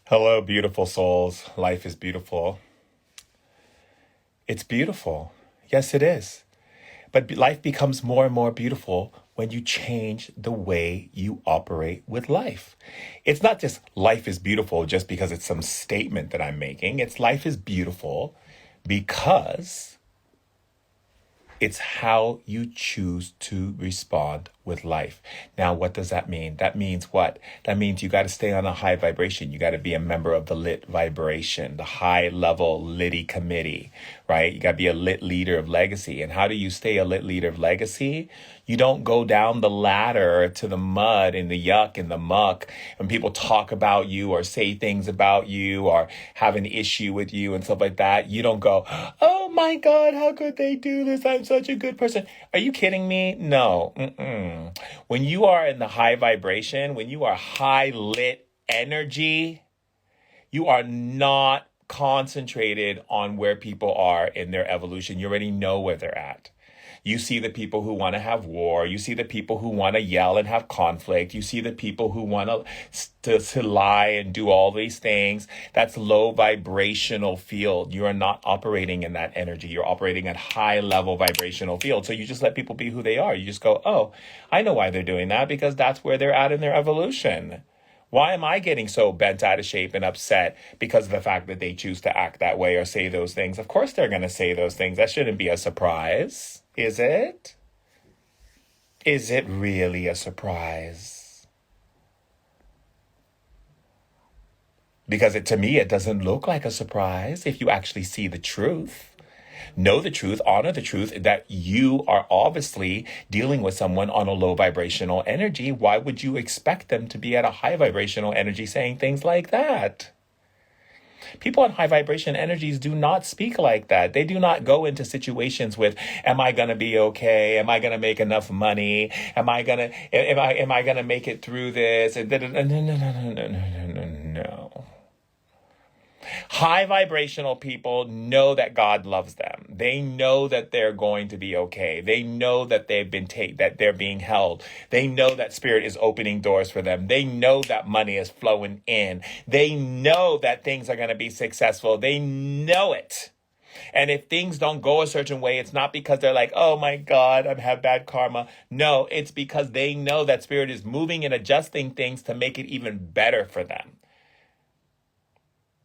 Hello, beautiful souls. Life is beautiful. It's beautiful. Yes, it is. But life becomes more and more beautiful when you change the way you operate with life. It's not just life is beautiful just because it's some statement that I'm making. It's life is beautiful because it's how you choose to respond with life. Now, what does that mean? That means what? That means you got to stay on a high vibration. You got to be a member of the lit vibration, the high level litty committee, right? You got to be a lit leader of legacy. And how do you stay a lit leader of legacy? You don't go down the ladder to the mud and the yuck and the muck when people talk about you or say things about you or have an issue with you and stuff like that. You don't go, oh my God, how could they do this? I'm such a good person. Are you kidding me? No. When you are in the high vibration, when you are high lit energy, you are not concentrated on where people are in their evolution. You already know where they're at. You see the people who want to have war. You see the people who want to yell and have conflict. You see the people who want to lie and do all these things. That's low vibrational field. You are not operating in that energy. You're operating at high level vibrational field. So you just let people be who they are. You just go, oh, I know why they're doing that because that's where they're at in their evolution. Why am I getting so bent out of shape and upset because of the fact that they choose to act that way or say those things? Of course they're going to say those things. That shouldn't be a surprise. Is it? Is it really a surprise? Because to me, it doesn't look like a surprise if you actually see the truth. Know the truth, honor the truth that you are obviously dealing with someone on a low vibrational energy. Why would you expect them to be at a high vibrational energy saying things like that? People on high vibration energies do not speak like that. They do not go into situations with, am I going to be okay? Am I going to make enough money? Am I going to make it through this? No. High vibrational people know that God loves them. They know that they're going to be okay. They know that that they're being held. They know that spirit is opening doors for them. They know that money is flowing in. They know that things are going to be successful. They know it. And if things don't go a certain way, it's not because they're like, oh my God, I have bad karma. No, it's because they know that spirit is moving and adjusting things to make it even better for them.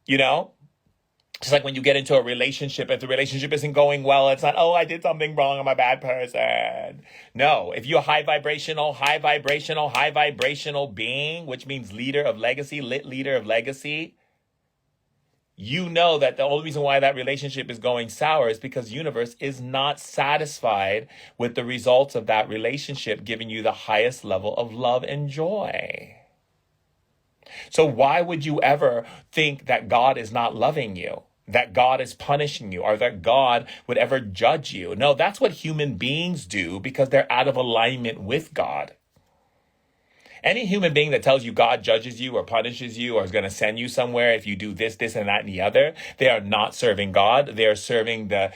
You know? Just like when you get into a relationship, if the relationship isn't going well, it's not, oh, I did something wrong, I'm a bad person. No, if you're a high vibrational being, which means leader of legacy, lit leader of legacy, you know that the only reason why that relationship is going sour is because universe is not satisfied with the results of that relationship giving you the highest level of love and joy. So why would you ever think that God is not loving you? That God is punishing you or that God would ever judge you? No, that's what human beings do because they're out of alignment with God. Any human being that tells you God judges you or punishes you or is going to send you somewhere if you do this, and that, and the other, they are not serving God. They are serving the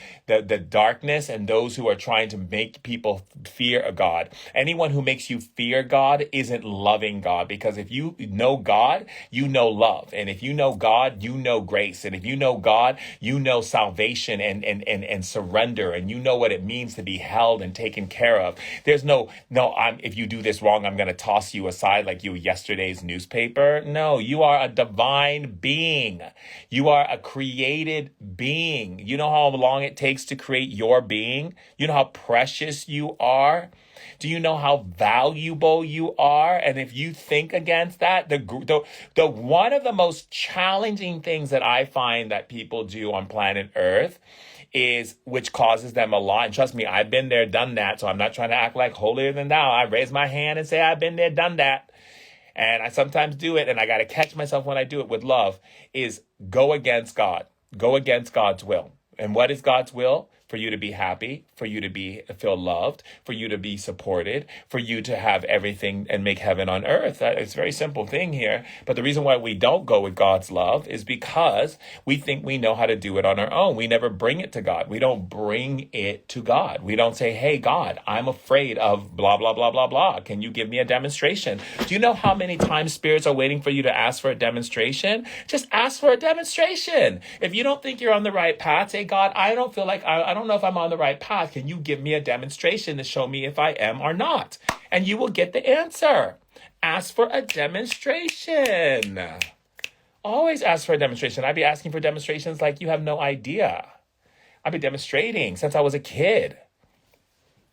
darkness and those who are trying to make people fear God. Anyone who makes you fear God isn't loving God, because if you know God, you know love. And if you know God, you know grace. And if you know God, you know salvation and surrender. And you know what it means to be held and taken care of. There's if you do this wrong, I'm going to toss you aside like you were yesterday's newspaper. No, you are a divine being. You are a created being. You know how long it takes to create your being? You know how precious you are? Do you know how valuable you are? And if you think against that, the one of the most challenging things that I find that people do on planet Earth is, which causes them a lot. And trust me, I've been there, done that. So I'm not trying to act like holier than thou. I raise my hand and say, I've been there, done that. And I sometimes do it, and I got to catch myself when I do it with love, is go against God. Go against God's will. And what is God's will? for you to be happy, for you to feel loved, for you to be supported, for you to have everything and make heaven on earth. It's a very simple thing here. But the reason why we don't go with God's love is because we think we know how to do it on our own. We never bring it to God. We don't bring it to God. We don't say, hey, God, I'm afraid of blah, blah, blah, blah, blah. Can you give me a demonstration? Do you know how many times spirits are waiting for you to ask for a demonstration? Just ask for a demonstration. If you don't think you're on the right path, say, God, I don't feel like, I don't know if I'm on the right path. Can you give me a demonstration to show me if I am or not? And you will get the answer. Ask for a demonstration. Always ask for a demonstration. I'd be asking for demonstrations like you have no idea. I've been demonstrating since I was a kid.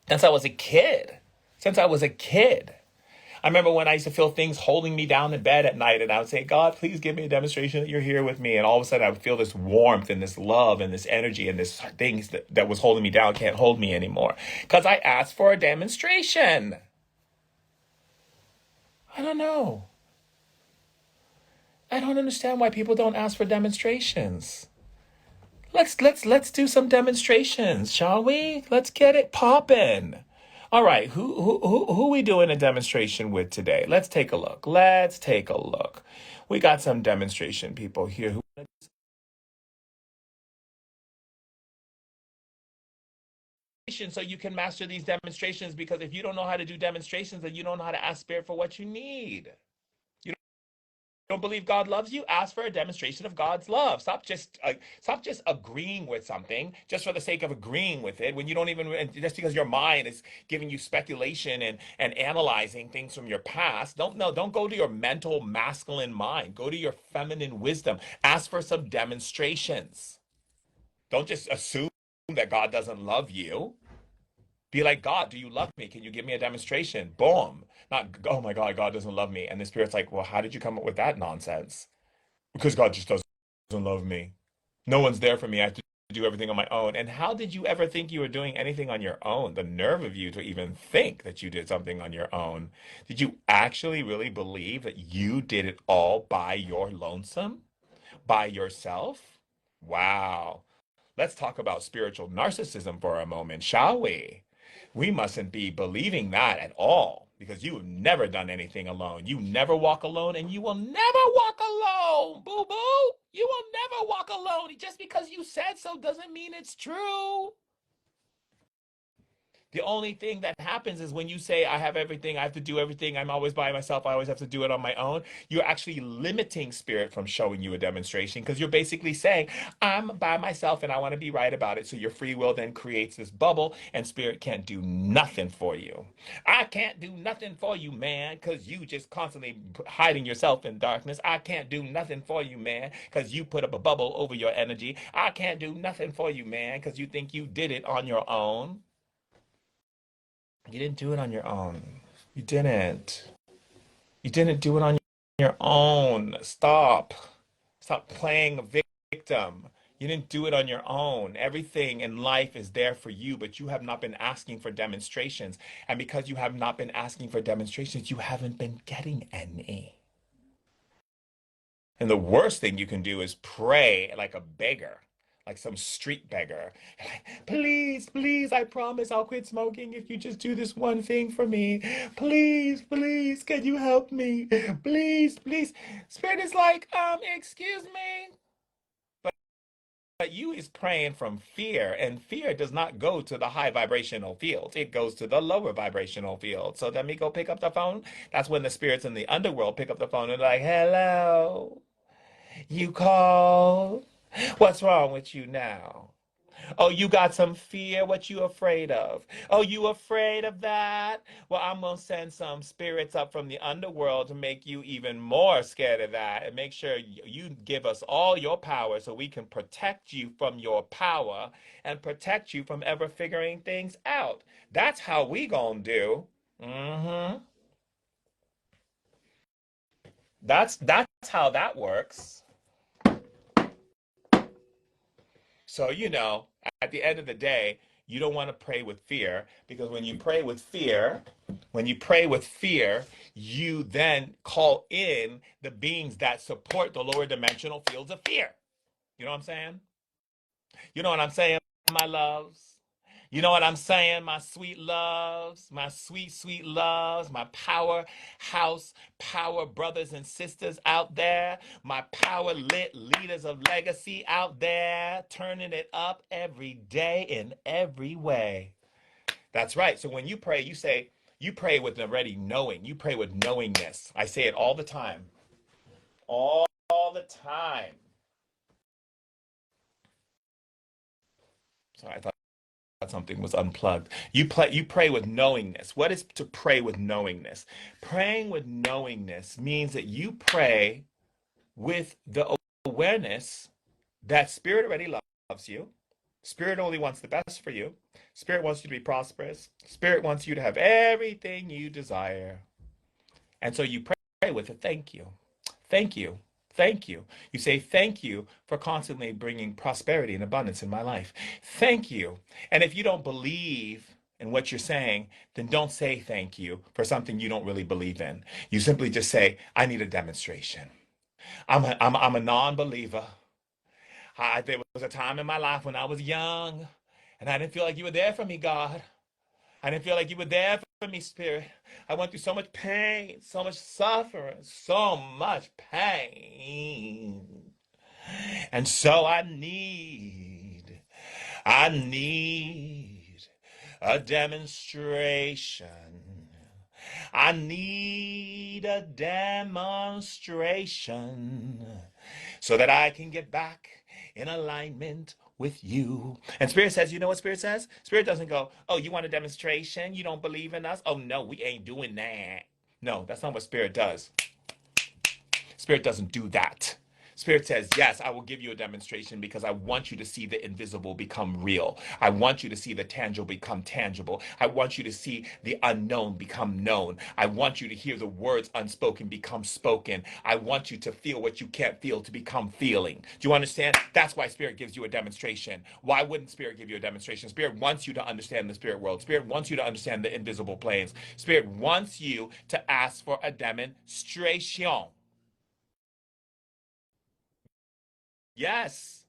Since I was a kid. Since I was a kid. I remember when I used to feel things holding me down in bed at night, and I would say, God, please give me a demonstration that you're here with me. And all of a sudden I would feel this warmth and this love and this energy and this things that was holding me down can't hold me anymore. Because I asked for a demonstration. I don't know. I don't understand why people don't ask for demonstrations. Let's do some demonstrations, shall we? Let's get it poppin'. All right, who we doing a demonstration with today? Let's take a look. Let's take a look. We got some demonstration people here who so you can master these demonstrations, because if you don't know how to do demonstrations, then you don't know how to ask spirit for what you need. You don't believe God loves you? Ask for a demonstration of God's love. Stop just agreeing with something just for the sake of agreeing with it, when you don't even, just because your mind is giving you speculation and analyzing things from your past. Don't go to your mental masculine mind. Go to your feminine wisdom. Ask for some demonstrations. Don't just assume that God doesn't love you. Be like, God, do you love me? Can you give me a demonstration? Boom. Not, oh my God, God doesn't love me. And the spirit's like, well, how did you come up with that nonsense? Because God just doesn't love me. No one's there for me. I have to do everything on my own. And how did you ever think you were doing anything on your own? The nerve of you to even think that you did something on your own. Did you actually really believe that you did it all by your lonesome? By yourself? Wow. Let's talk about spiritual narcissism for a moment, shall we? We mustn't be believing that at all, because you have never done anything alone. You never walk alone, and you will never walk alone. Boo boo. You will never walk alone. Just because you said so doesn't mean it's true. The only thing that happens is when you say, I have everything, I have to do everything, I'm always by myself, I always have to do it on my own, you're actually limiting spirit from showing you a demonstration, because you're basically saying, I'm by myself and I want to be right about it. So your free will then creates this bubble, and spirit can't do nothing for you. I can't do nothing for you, man, because you just constantly hiding yourself in darkness. I can't do nothing for you, man, because you put up a bubble over your energy. I can't do nothing for you, man, because you think you did it on your own. You didn't do it on your own. You didn't. You didn't do it on your own. Stop. Stop playing a victim. You didn't do it on your own. Everything in life is there for you, but you have not been asking for demonstrations. And because you have not been asking for demonstrations, you haven't been getting any. And the worst thing you can do is pray like a beggar, like some street beggar. Please, please, I promise I'll quit smoking if you just do this one thing for me. Please, please, can you help me? Please, please. Spirit is like, excuse me. But you is praying from fear, and fear does not go to the high vibrational field. It goes to the lower vibrational field. So let me go pick up the phone. That's when the spirits in the underworld pick up the phone and they're like, hello. You called? What's wrong with you now? Oh, you got some fear? What you afraid of? Oh, you afraid of that? Well, I'm gonna send some spirits up from the underworld to make you even more scared of that, and make sure you give us all your power so we can protect you from your power and protect you from ever figuring things out. That's how we gonna do. Mm-hmm. That's how that works. So, at the end of the day, you don't want to pray with fear, because when you pray with fear, you then call in the beings that support the lower dimensional fields of fear. You know what I'm saying? You know what I'm saying? my loves? You know what I'm saying? My sweet loves, my sweet, sweet loves, my powerhouse, power brothers and sisters out there, my power lit leaders of legacy out there, turning it up every day in every way. That's right. So when you pray, you say, you pray with already knowing. You pray with knowingness. I say it all the time. All the time. Sorry, I thought something was unplugged. You pray with knowingness. What is to pray with knowingness? Praying with knowingness means that you pray with the awareness that spirit already loves you. Spirit only wants the best for you. Spirit wants you to be prosperous. Spirit wants you to have everything you desire. And so you pray with a thank you. Thank you. Thank you. You say, thank you for constantly bringing prosperity and abundance in my life. Thank you. And if you don't believe in what you're saying, then don't say thank you for something you don't really believe in. You simply just say, I need a demonstration. I'm a non-believer. There was a time in my life when I was young and I didn't feel like you were there for me, God. I didn't feel like you were there for me, Spirit. I went through so much pain, so much suffering, so much pain. And so I need a demonstration. I need a demonstration so that I can get back in alignment with you. And Spirit says, you know what Spirit says? Spirit doesn't go, oh, you want a demonstration? You don't believe in us? Oh, no, we ain't doing that. No, that's not what Spirit does. Spirit doesn't do that. Spirit says, yes, I will give you a demonstration because I want you to see the invisible become real. I want you to see the tangible become tangible. I want you to see the unknown become known. I want you to hear the words unspoken become spoken. I want you to feel what you can't feel to become feeling. Do you understand? That's why Spirit gives you a demonstration. Why wouldn't Spirit give you a demonstration? Spirit wants you to understand the spirit world. Spirit wants you to understand the invisible planes. Spirit wants you to ask for a demonstration. Yes,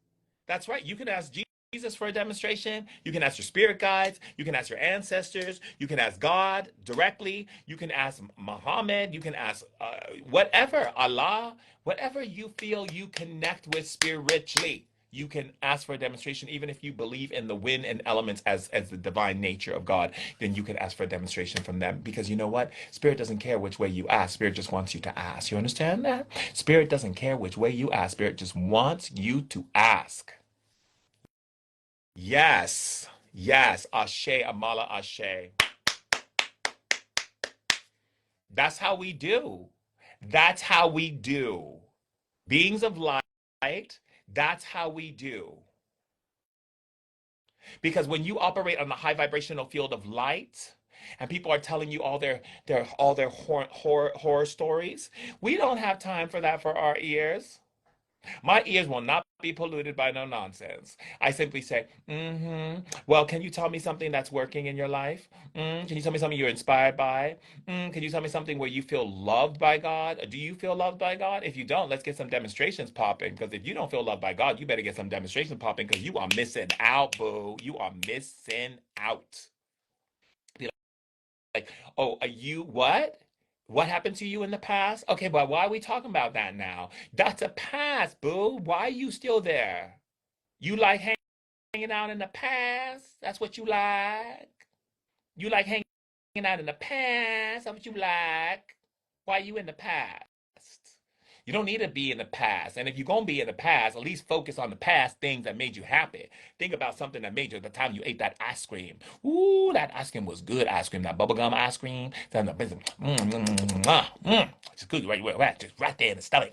that's right. You can ask Jesus for a demonstration. You can ask your spirit guides. You can ask your ancestors. You can ask God directly. You can ask Muhammad. You can ask whatever, Allah, whatever you feel you connect with spiritually. You can ask for a demonstration, even if you believe in the wind and elements as the divine nature of God, then you can ask for a demonstration from them. Because you know what? Spirit doesn't care which way you ask. Spirit just wants you to ask. You understand that? Spirit doesn't care which way you ask. Spirit just wants you to ask. Yes. Yes. Ashe, Amala, Ashe. That's how we do. That's how we do. Beings of light, that's how we do. Because when you operate on the high vibrational field of light, and people are telling you all their horror stories, we don't have time for that for our ears. My ears will not be polluted by no nonsense. I simply say, well, can you tell me something that's working in your life? Can you tell me something you're inspired by? Can you tell me something where you feel loved by God? Do you feel loved by God? If you don't, let's get some demonstrations popping. Because if you don't feel loved by God, you better get some demonstrations popping because you are missing out, boo. You are missing out. Like, oh, are you what? What happened to you in the past? Okay, but why are we talking about that now? That's a past, boo. Why are you still there? You like hanging out in the past? That's what you like? You like hanging out in the past? That's what you like? Why are you in the past? You don't need to be in the past. And if you're going to be in the past, at least focus on the past things that made you happy. Think about something that made you the time you ate that ice cream. Ooh, that ice cream was good ice cream. That bubblegum ice cream. It's good just right there in the stomach.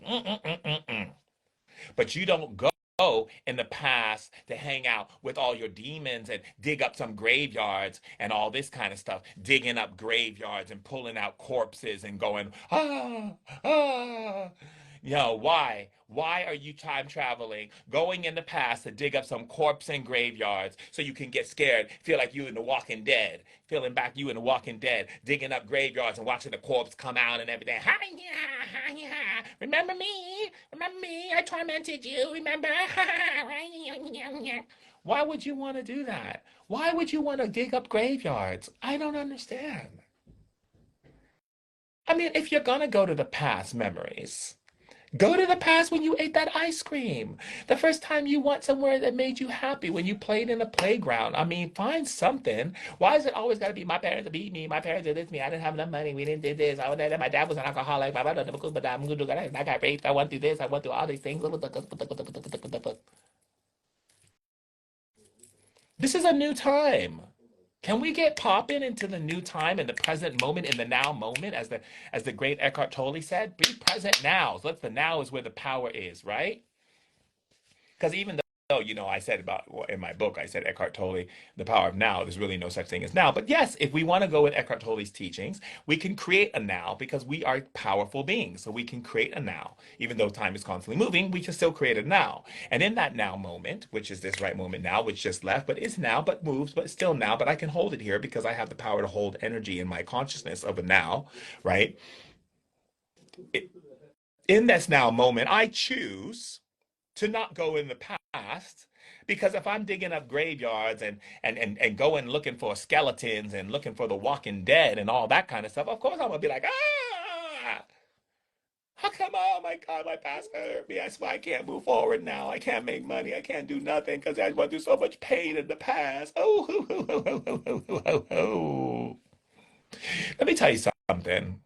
But you don't go in the past to hang out with all your demons and dig up some graveyards and all this kind of stuff, digging up graveyards and pulling out corpses and going, ah. You know, why? Why are you time traveling, going in the past to dig up some corpse and graveyards so you can get scared, feel like you in The Walking Dead, feeling back you in The Walking Dead, digging up graveyards and watching the corpse come out and everything. Hi, yeah, hi, yeah. Remember me? Remember me? I tormented you. Remember? Why would you want to do that? Why would you want to dig up graveyards? I don't understand. I mean, if you're gonna go to the past memories, go to the past when you ate that ice cream. The first time you went somewhere that made you happy, when you played in a playground. I mean, find something. Why is it always got to be my parents beat me? My parents did this to me. I didn't have enough money. We didn't do this. My dad was an alcoholic. I got raped. I went through this. I went through all these things. This is a new time. Can we get popping into the new time in the present moment, in the now moment, as the great Eckhart Tolle said? Be present now. So let the now is where the power is, right? Because even though, I said about in my book, I said Eckhart Tolle, the power of now, there's really no such thing as now. But yes, if we want to go with Eckhart Tolle's teachings, we can create a now because we are powerful beings. So we can create a now. Even though time is constantly moving, we can still create a now. And in that now moment, which is this right moment now, which just left, but is now, but moves, but still now, but I can hold it here because I have the power to hold energy in my consciousness of a now, right? In this now moment, I choose to not go in the past because if I'm digging up graveyards and going looking for skeletons and looking for the walking dead and all that kind of stuff, of course I'm gonna be like, how come, oh my God, my past hurt me. That's why I can't move forward now. I can't make money. I can't do nothing because I went through so much pain in the past. Oh. Let me tell you something.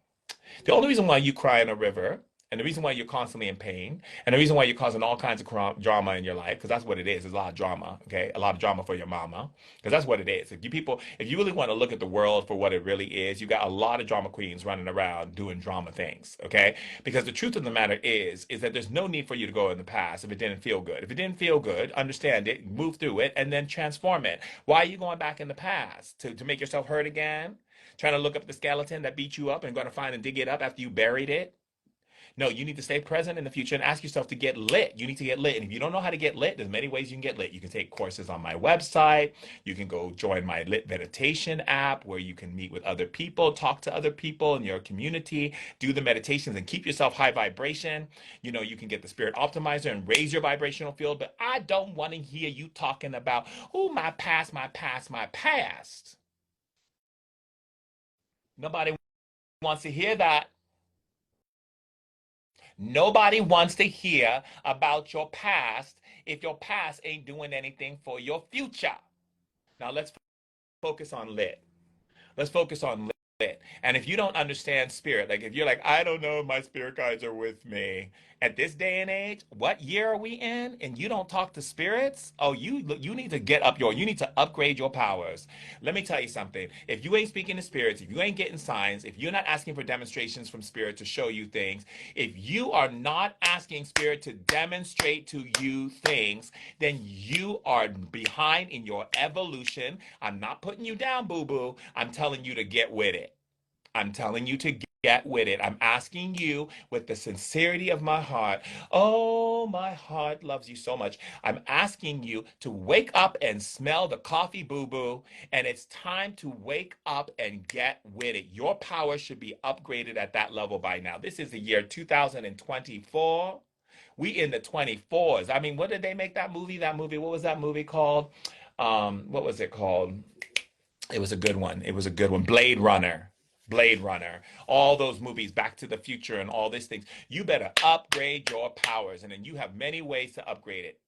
The only reason why you cry in a river, and the reason why you're constantly in pain, and the reason why you're causing all kinds of drama in your life, because that's what it is. There's a lot of drama, okay? A lot of drama for your mama, because that's what it is. If you really want to look at the world for what it really is, you got a lot of drama queens running around doing drama things, okay? Because the truth of the matter is that there's no need for you to go in the past if it didn't feel good. If it didn't feel good, understand it, move through it, and then transform it. Why are you going back in the past? To make yourself hurt again? Trying to look up the skeleton that beat you up and going to find and dig it up after you buried it? No, you need to stay present in the future and ask yourself to get lit. You need to get lit. And if you don't know how to get lit, there's many ways you can get lit. You can take courses on my website. You can go join my lit meditation app where you can meet with other people, talk to other people in your community, do the meditations and keep yourself high vibration. You can get the spirit optimizer and raise your vibrational field. But I don't want to hear you talking about, oh, my past, my past, my past. Nobody wants to hear that. Nobody wants to hear about your past if your past ain't doing anything for your future. Now let's focus on lit. Let's focus on lit. And if you don't understand spirit, like if you're like, I don't know if my spirit guides are with me at this day and age, what year are we in? And you don't talk to spirits? Oh, you need to you need to upgrade your powers. Let me tell you something. If you ain't speaking to spirits, if you ain't getting signs, if you're not asking for demonstrations from spirit to show you things, if you are not asking spirit to demonstrate to you things, then you are behind in your evolution. I'm not putting you down, boo boo. I'm telling you to get with it. I'm telling you to get with it. I'm asking you with the sincerity of my heart. Oh, my heart loves you so much. I'm asking you to wake up and smell the coffee, boo boo. And it's time to wake up and get with it. Your power should be upgraded at that level by now. This is the year 2024. We in the 24s. I mean, what did they make that movie? What was that movie called? What was it called? It was a good one. It was a good one. Blade Runner. Blade Runner. All those movies, Back to the Future and all these things. You better upgrade your powers. And then you have many ways to upgrade it.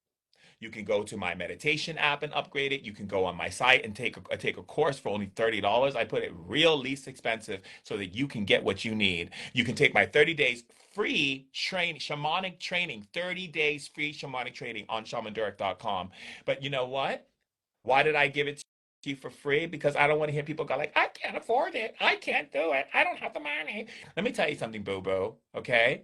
You can go to my meditation app and upgrade it. You can go on my site and take a course for only $30. I put it real least expensive so that you can get what you need. You can take my 30 days free shamanic training, 30 days free shamanic training on shamandurek.com. But you know what? Why did I give it to you for free? Because I don't want to hear people go like, I can't afford it. I can't do it. I don't have the money. Let me tell you something, boo-boo, okay?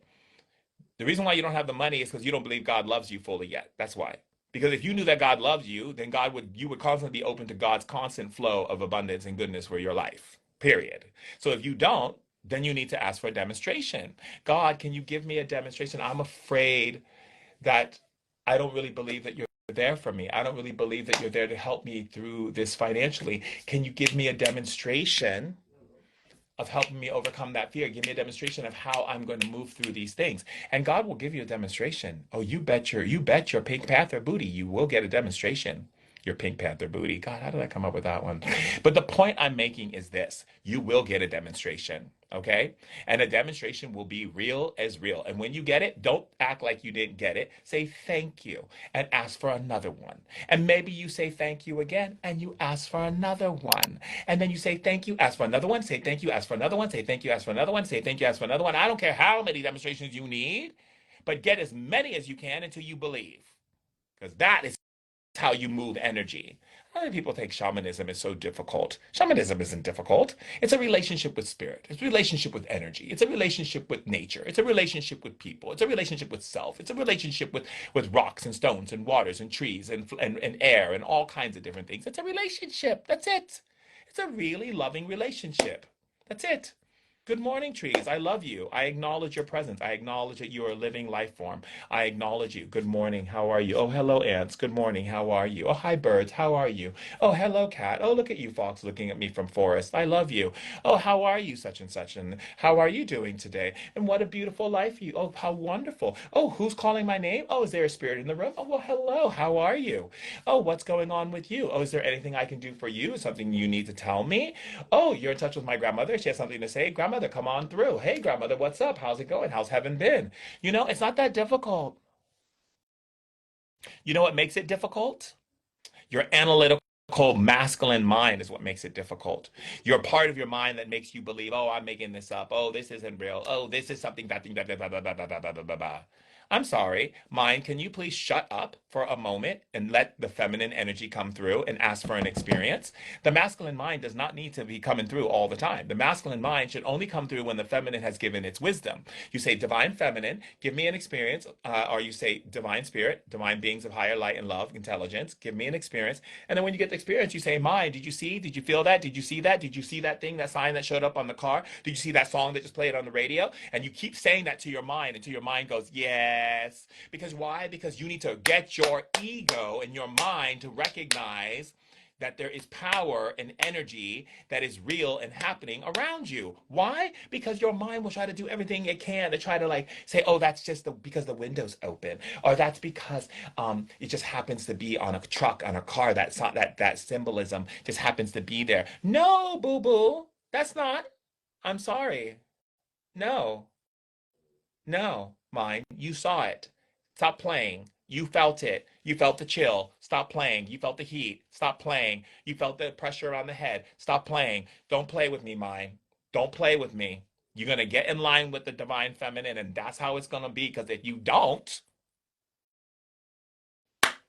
The reason why you don't have the money is because you don't believe God loves you fully yet. That's why. Because if you knew that God loves you, then you would constantly be open to God's constant flow of abundance and goodness for your life. Period. So if you don't, then you need to ask for a demonstration. God, can you give me a demonstration? I'm afraid that I don't really believe that you're there for me. I don't really believe that you're there to help me through this financially. Can you give me a demonstration of helping me overcome that fear? Give me a demonstration of how I'm going to move through these things. And God will give you a demonstration. Oh, you bet your pink panther booty, you will get a demonstration. your Pink Panther booty. God, how did I come up with that one? But the point I'm making is this: you will get a demonstration. Okay. And a demonstration will be real as real. And when you get it, don't act like you didn't get it. Say thank you and ask for another one. And maybe you say thank you again and you ask for another one. And then you say thank you, ask for another one, say thank you, ask for another one, say thank you, ask for another one, say thank you, ask for another one. I don't care how many demonstrations you need, but get as many as you can until you believe. Because that is how you move energy. How many people think shamanism is so difficult? Shamanism isn't difficult. It's a relationship with spirit. It's a relationship with energy. It's a relationship with nature. It's a relationship with people. It's a relationship with self. It's a relationship with rocks and stones and waters and trees and air and all kinds of different things. It's a relationship. That's it. It's a really loving relationship. That's it. Good morning, trees. I love you. I acknowledge your presence. I acknowledge that you are a living life form. I acknowledge you. Good morning. How are you? Oh, hello, ants. Good morning. How are you? Oh, hi, birds. How are you? Oh, hello, cat. Oh, look at you, fox, looking at me from forest. I love you. Oh, how are you, such and such? And how are you doing today? And what a beautiful life you. Oh, how wonderful. Oh, who's calling my name? Oh, is there a spirit in the room? Oh, well, hello. How are you? Oh, what's going on with you? Oh, is there anything I can do for you? Something you need to tell me? Oh, you're in touch with my grandmother. She has something to say. Grandmother, come on through. Hey, grandmother, what's up? How's it going? How's heaven been? It's not that difficult. You know what makes it difficult? Your analytical masculine mind is what makes it difficult. Your part of your mind that makes you believe, oh, I'm making this up. Oh, this isn't real. Oh, this is something that thing, blah, blah, blah, blah, blah, blah, blah, blah, blah, blah. I'm sorry, mind, can you please shut up for a moment and let the feminine energy come through and ask for an experience? The masculine mind does not need to be coming through all the time. The masculine mind should only come through when the feminine has given its wisdom. You say, divine feminine, give me an experience, or you say, divine spirit, divine beings of higher light and love, intelligence, give me an experience. And then when you get the experience, you say, mind, did you see? Did you feel that? Did you see that? Did you see that thing, that sign that showed up on the car? Did you see that song that just played on the radio? And you keep saying that to your mind until your mind goes, yes. Because why? Because you need to get your ego and your mind to recognize that there is power and energy that is real and happening around you. Why? Because your mind will try to do everything it can to try to like say, oh, that's just because the window's open, or that's because it just happens to be on a truck, on a car. That's not that symbolism just happens to be there. No, boo boo, that's not. I'm sorry. No, no, mind. You saw it. Stop playing. You felt it. You felt the chill. Stop playing. You felt the heat. Stop playing. You felt the pressure on the head. Stop playing. Don't play with me, mind. Don't play with me. You're going to get in line with the divine feminine, and that's how it's going to be. Because if you don't,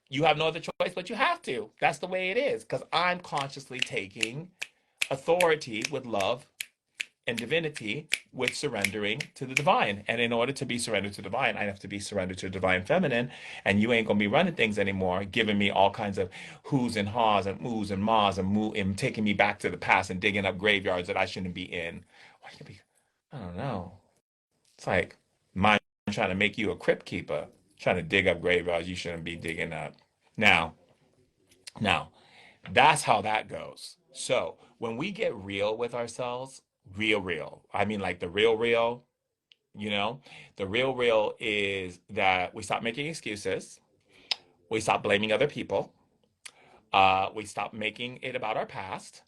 you have no other choice, but you have to. That's the way it is. Because I'm consciously taking authority with love and divinity with surrendering to the divine. And in order to be surrendered to divine, I have to be surrendered to the divine feminine. And you ain't gonna be running things anymore, giving me all kinds of who's and haws and oohs and mahs and taking me back to the past and digging up graveyards that I shouldn't be in. Why you be? I don't know. It's like mind trying to make you a crypt keeper, trying to dig up graveyards you shouldn't be digging up. Now, now, that's how that goes. So when we get real with ourselves, real, real, I mean like the real, real, you know, the real, real is that we stop making excuses. We stop blaming other people. We stop making it about our past.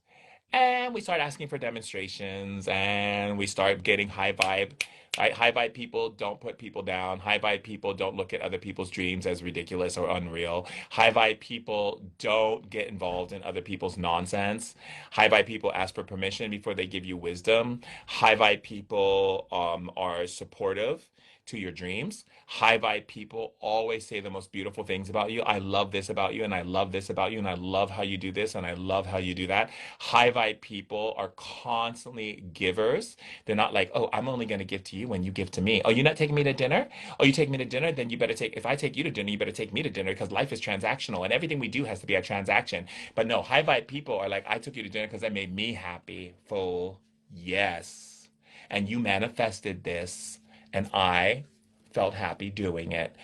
And we start asking for demonstrations and we start getting high vibe. Right? High vibe people don't put people down. High vibe people don't look at other people's dreams as ridiculous or unreal. High vibe people don't get involved in other people's nonsense. High vibe people ask for permission before they give you wisdom. High vibe people are supportive to your dreams. High vibe people always say the most beautiful things about you. I love this about you, and I love this about you, and I love how you do this, and I love how you do that. High vibe people are constantly givers. They're not like, oh, I'm only going to give to you when you give to me. Oh, you're not taking me to dinner? Oh, you take me to dinner? Then you better take, if I take you to dinner, you better take me to dinner because life is transactional and everything we do has to be a transaction. But no, high vibe people are like, I took you to dinner because that made me happy. Full yes. And you manifested this, and I felt happy doing it.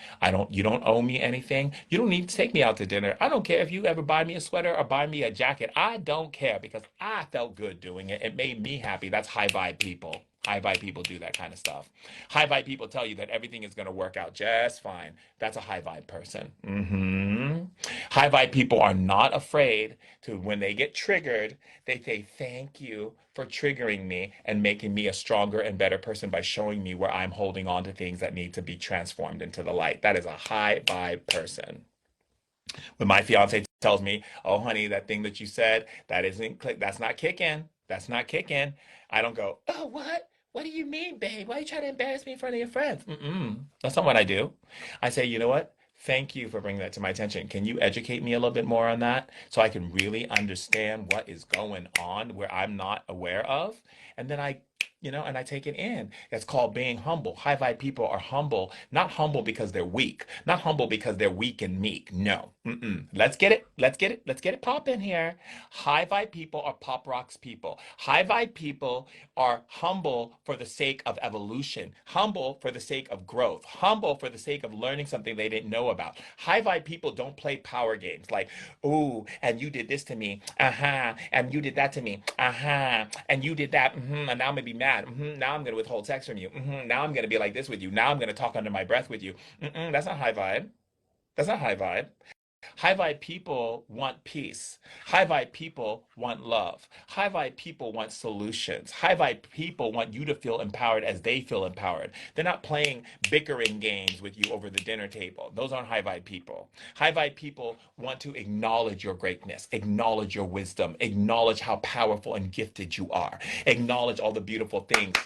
You don't owe me anything. You don't need to take me out to dinner. I don't care if you ever buy me a sweater or buy me a jacket. I don't care because I felt good doing it. It made me happy. That's high vibe people. High vibe people do that kind of stuff. High vibe people tell you that everything is going to work out just fine. That's a high vibe person. High vibe people are not afraid to, when they get triggered, they say, thank you for triggering me and making me a stronger and better person by showing me where I'm holding on to things that need to be transformed into the light. That is a high vibe person. When my fiance tells me, "Oh, honey, that thing that you said, that isn't click, that's not kicking. That's not kicking." I don't go, "Oh, what? What do you mean, babe? Why are you trying to embarrass me in front of your friends?" Mm-mm. That's not what I do. I say, "You know what? Thank you for bringing that to my attention. Can you educate me a little bit more on that so I can really understand what is going on where I'm not aware of?" And then and I take it in. That's called being humble. High vibe people are humble, not humble because they're weak, not humble because they're weak and meek. No. Mm-mm. Let's get it. Let's get it. Let's get it pop in here. High vibe people are pop rocks people. High vibe people are humble for the sake of evolution, humble for the sake of growth, humble for the sake of learning something they didn't know about. High vibe people don't play power games like, ooh, and you did this to me, uh-huh, and you did that to me, uh-huh, and you did that, and now I'm gonna be mad, now I'm gonna withhold sex from you, now I'm gonna be like this with you, now I'm gonna talk under my breath with you. That's not high vibe. That's not high vibe. High vibe people want peace. High vibe people want love. High vibe people want solutions. High vibe people want you to feel empowered as they feel empowered. They're not playing bickering games with you over the dinner table. Those aren't high vibe people. High vibe people want to acknowledge your greatness, acknowledge your wisdom, acknowledge how powerful and gifted you are, acknowledge all the beautiful things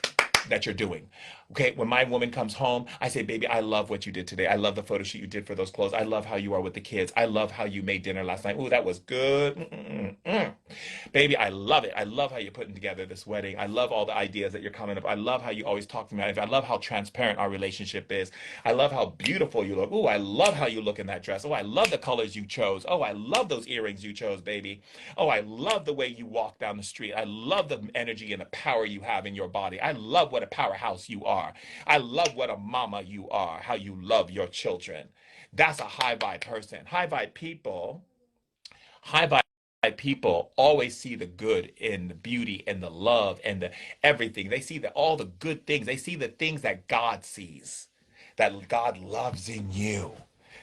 that you're doing. Okay, when my woman comes home, I say, baby, I love what you did today. I love the photo shoot you did for those clothes. I love how you are with the kids. I love how you made dinner last night. Ooh, that was good. Baby, I love it. I love how you're putting together this wedding. I love all the ideas that you're coming up. I love how you always talk to me. I love how transparent our relationship is. I love how beautiful you look. Ooh, I love how you look in that dress. Oh, I love the colors you chose. Oh, I love those earrings you chose, baby. Oh, I love the way you walk down the street. I love the energy and the power you have in your body. I love what a powerhouse you are. I love what a mama you are, how you love your children. That's a high vibe person. High vibe people always see the good and the beauty and the love and the everything. They see all the good things. They see the things that God sees, that God loves in you.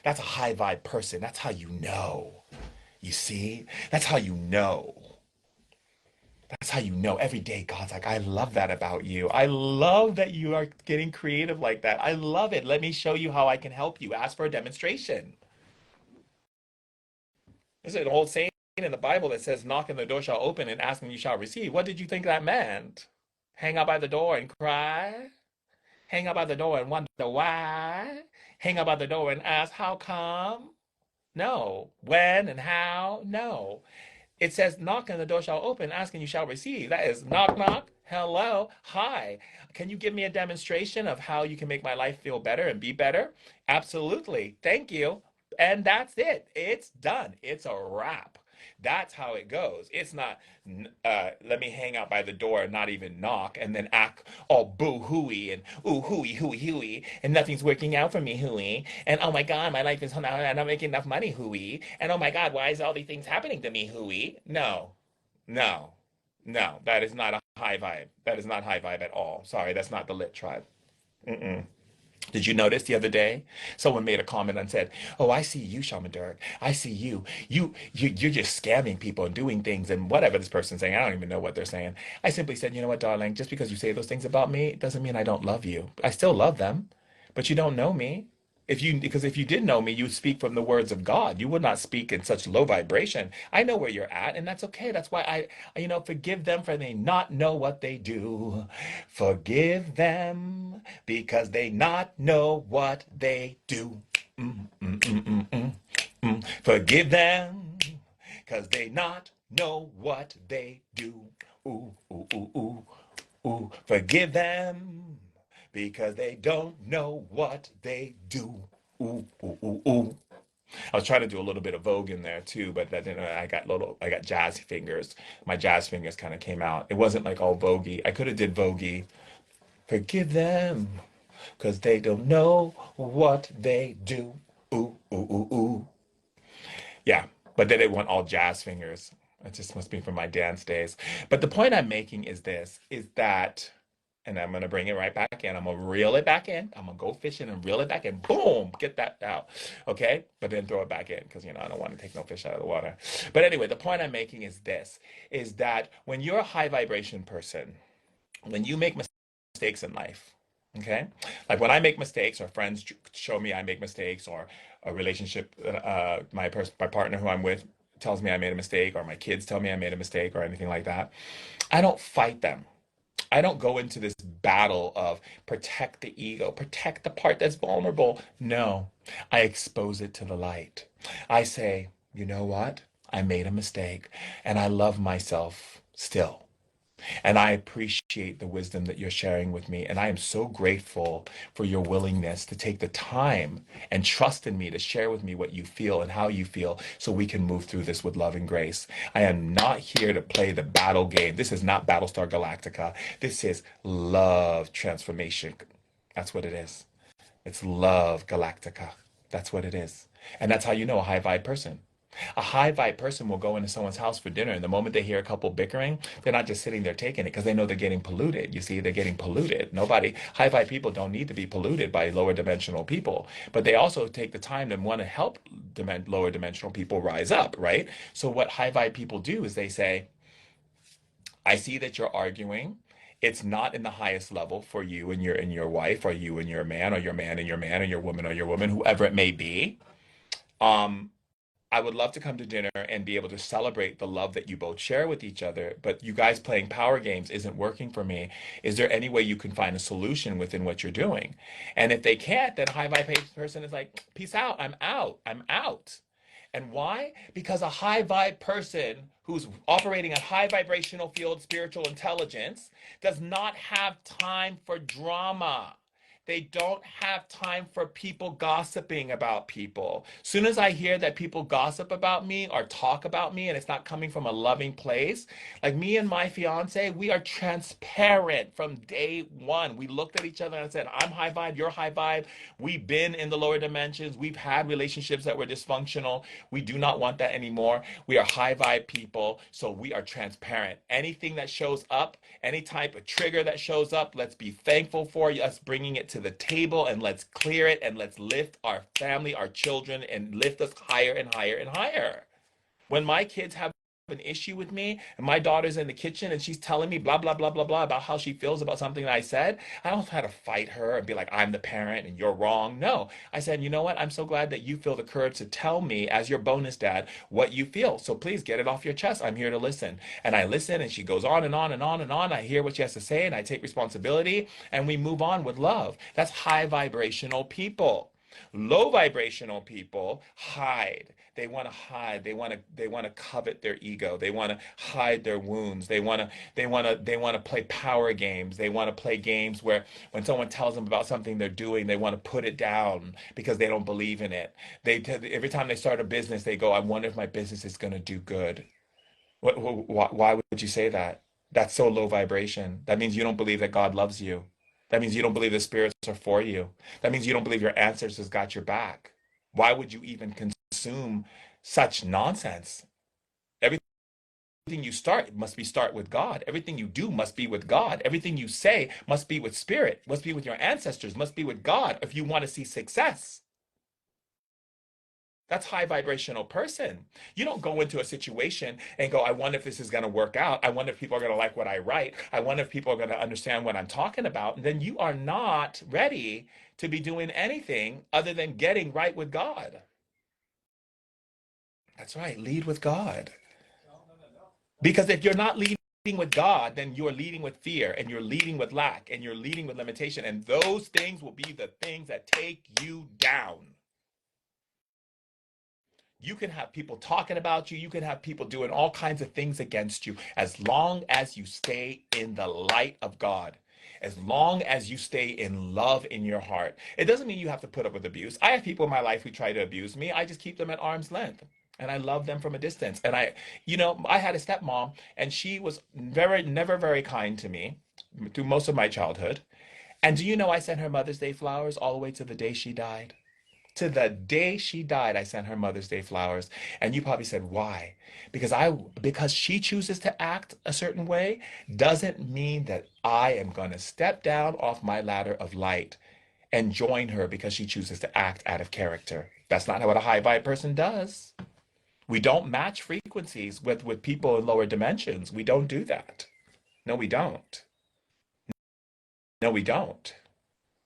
That's a high vibe person. That's how you know. You see? That's how you know. That's how you know every day God's like, I love that about you. I love that you are getting creative like that. I love it. Let me show you how I can help you. Ask for a demonstration. There's an old saying in the Bible that says, knock and the door shall open and ask and you shall receive. What did you think that meant? Hang out by the door and cry? Hang out by the door and wonder why? Hang out by the door and ask, how come? No. When and how? No. It says, knock and the door shall open, ask and you shall receive. That is knock, knock, hello, hi. Can you give me a demonstration of how you can make my life feel better and be better? Absolutely. Thank you. And that's it. It's done. It's a wrap. That's how it goes. It's not, let me hang out by the door and not even knock and then act all boo hooey and ooh hooey hooey hooey and nothing's working out for me hooey and oh my god my life is and I'm not making enough money hooey and oh my god why is all these things happening to me hooey. No, no, no, that is not a high vibe. That is not high vibe at all. Sorry, that's not the lit tribe. Mm-mm. Did you notice the other day someone made a comment and said, "Oh, I see you, Shaman Durek. I see you. You're just scamming people and doing things and whatever this person's saying. I don't even know what they're saying." I simply said, "You know what, darling? Just because you say those things about me doesn't mean I don't love you. I still love them, but you don't know me. Because if you did know me, you would speak from the words of God. You would not speak in such low vibration. I know where you're at, and that's okay. That's why forgive them for they not know what they do. Forgive them because they not know what they do. Mm, mm, mm, mm, mm, mm. Forgive them because they not know what they do. Ooh, ooh, ooh, ooh, ooh. Forgive them because they don't know what they do. Ooh, ooh, ooh, ooh. I was trying to do a little bit of Vogue in there too, but that didn't. I got jazz fingers. My jazz fingers kind of came out. It wasn't like all Voguey. I could have did Voguey. Forgive them, cause they don't know what they do. Ooh, ooh, ooh, ooh. Yeah, but then it went all jazz fingers. It just must be from my dance days. But the point I'm making is this, is that and I'm gonna bring it right back in. I'm gonna reel it back in. I'm gonna go fishing and reel it back in. Boom, get that out. Okay, but then throw it back in because I don't want to take no fish out of the water. But anyway, the point I'm making is this: is that when you're a high vibration person, when you make mistakes in life, okay, like when I make mistakes, or friends show me I make mistakes, or a relationship, my partner who I'm with tells me I made a mistake, or my kids tell me I made a mistake, or anything like that, I don't fight them. I don't go into this battle of protect the ego, protect the part that's vulnerable. No, I expose it to the light. I say, you know what? I made a mistake and I love myself still. And I appreciate the wisdom that you're sharing with me. And I am so grateful for your willingness to take the time and trust in me to share with me what you feel and how you feel so we can move through this with love and grace. I am not here to play the battle game. This is not Battlestar Galactica. This is love transformation. That's what it is. It's love Galactica. That's what it is. And that's how you know a high vibe person. A high vibe person will go into someone's house for dinner, and the moment they hear a couple bickering, they're not just sitting there taking it because they know they're getting polluted. You see, they're getting polluted. Nobody, high vibe people don't need to be polluted by lower dimensional people, but they also take the time to want to help lower dimensional people rise up, right? So, what high vibe people do is they say, I see that you're arguing. It's not in the highest level for you and your wife, or you and your man, or your man and your man, or your woman, whoever it may be. Um, I would love to come to dinner and be able to celebrate the love that you both share with each other, but you guys playing power games isn't working for me. Is there any way you can find a solution within what you're doing? And if they can't, then high vibe person is like, peace out, I'm out, I'm out. And why? Because a high vibe person who's operating a high vibrational field, spiritual intelligence, does not have time for drama. They don't have time for people gossiping about people. Soon as I hear that people gossip about me or talk about me and it's not coming from a loving place, like me and my fiance, we are transparent from day one. We looked at each other and said, I'm high vibe, you're high vibe. We've been in the lower dimensions. We've had relationships that were dysfunctional. We do not want that anymore. We are high vibe people, so we are transparent. Anything that shows up, any type of trigger that shows up, let's be thankful for us bringing it to the table, and let's clear it, and let's lift our family, our children, and lift us higher and higher and higher. When my kids have an issue with me and my daughter's in the kitchen and she's telling me blah blah blah blah blah about how she feels about something that I said, I don't try to fight her and be like, I'm the parent and you're wrong. No, I said, you know what, I'm so glad that you feel the courage to tell me as your bonus dad what you feel, so please get it off your chest. I'm here to listen. And I listen, and she goes on and on and on and on. I hear what she has to say and I take responsibility, and we move on with love. That's high vibrational people. Low vibrational people hide. They want to hide. They want to covet their ego. They want to hide their wounds. They want to play power games. They want to play games where when someone tells them about something they're doing, they want to put it down because they don't believe in it. Every time they start a business, they go, "I wonder if my business is going to do good." Why would you say that? That's so low vibration. That means you don't believe that God loves you. That means you don't believe the spirits are for you. That means you don't believe your ancestors got your back. Why would you even consume such nonsense? Everything you start with God. Everything you do must be with God. Everything you say must be with spirit, must be with your ancestors, must be with God if you want to see success. That's high vibrational person. You don't go into a situation and go, I wonder if this is going to work out. I wonder if people are going to like what I write. I wonder if people are going to understand what I'm talking about. And then you are not ready to be doing anything other than getting right with God. That's right. Lead with God. Because if you're not leading with God, then you're leading with fear, and you're leading with lack, and you're leading with limitation. And those things will be the things that take you down. You can have people talking about you. You can have people doing all kinds of things against you as long as you stay in the light of God. As long as you stay in love in your heart. It doesn't mean you have to put up with abuse. I have people in my life who try to abuse me. I just keep them at arm's length. And I love them from a distance. And I had a stepmom, and she was never very kind to me through most of my childhood. And do you know I sent her Mother's Day flowers all the way to the day she died? to the day she died, I sent her Mother's Day flowers. And you probably said, why? Because she chooses to act a certain way doesn't mean that I am going to step down off my ladder of light and join her because she chooses to act out of character. That's not what a high vibe person does. We don't match frequencies with people in lower dimensions. We don't do that. No, we don't. No, we don't.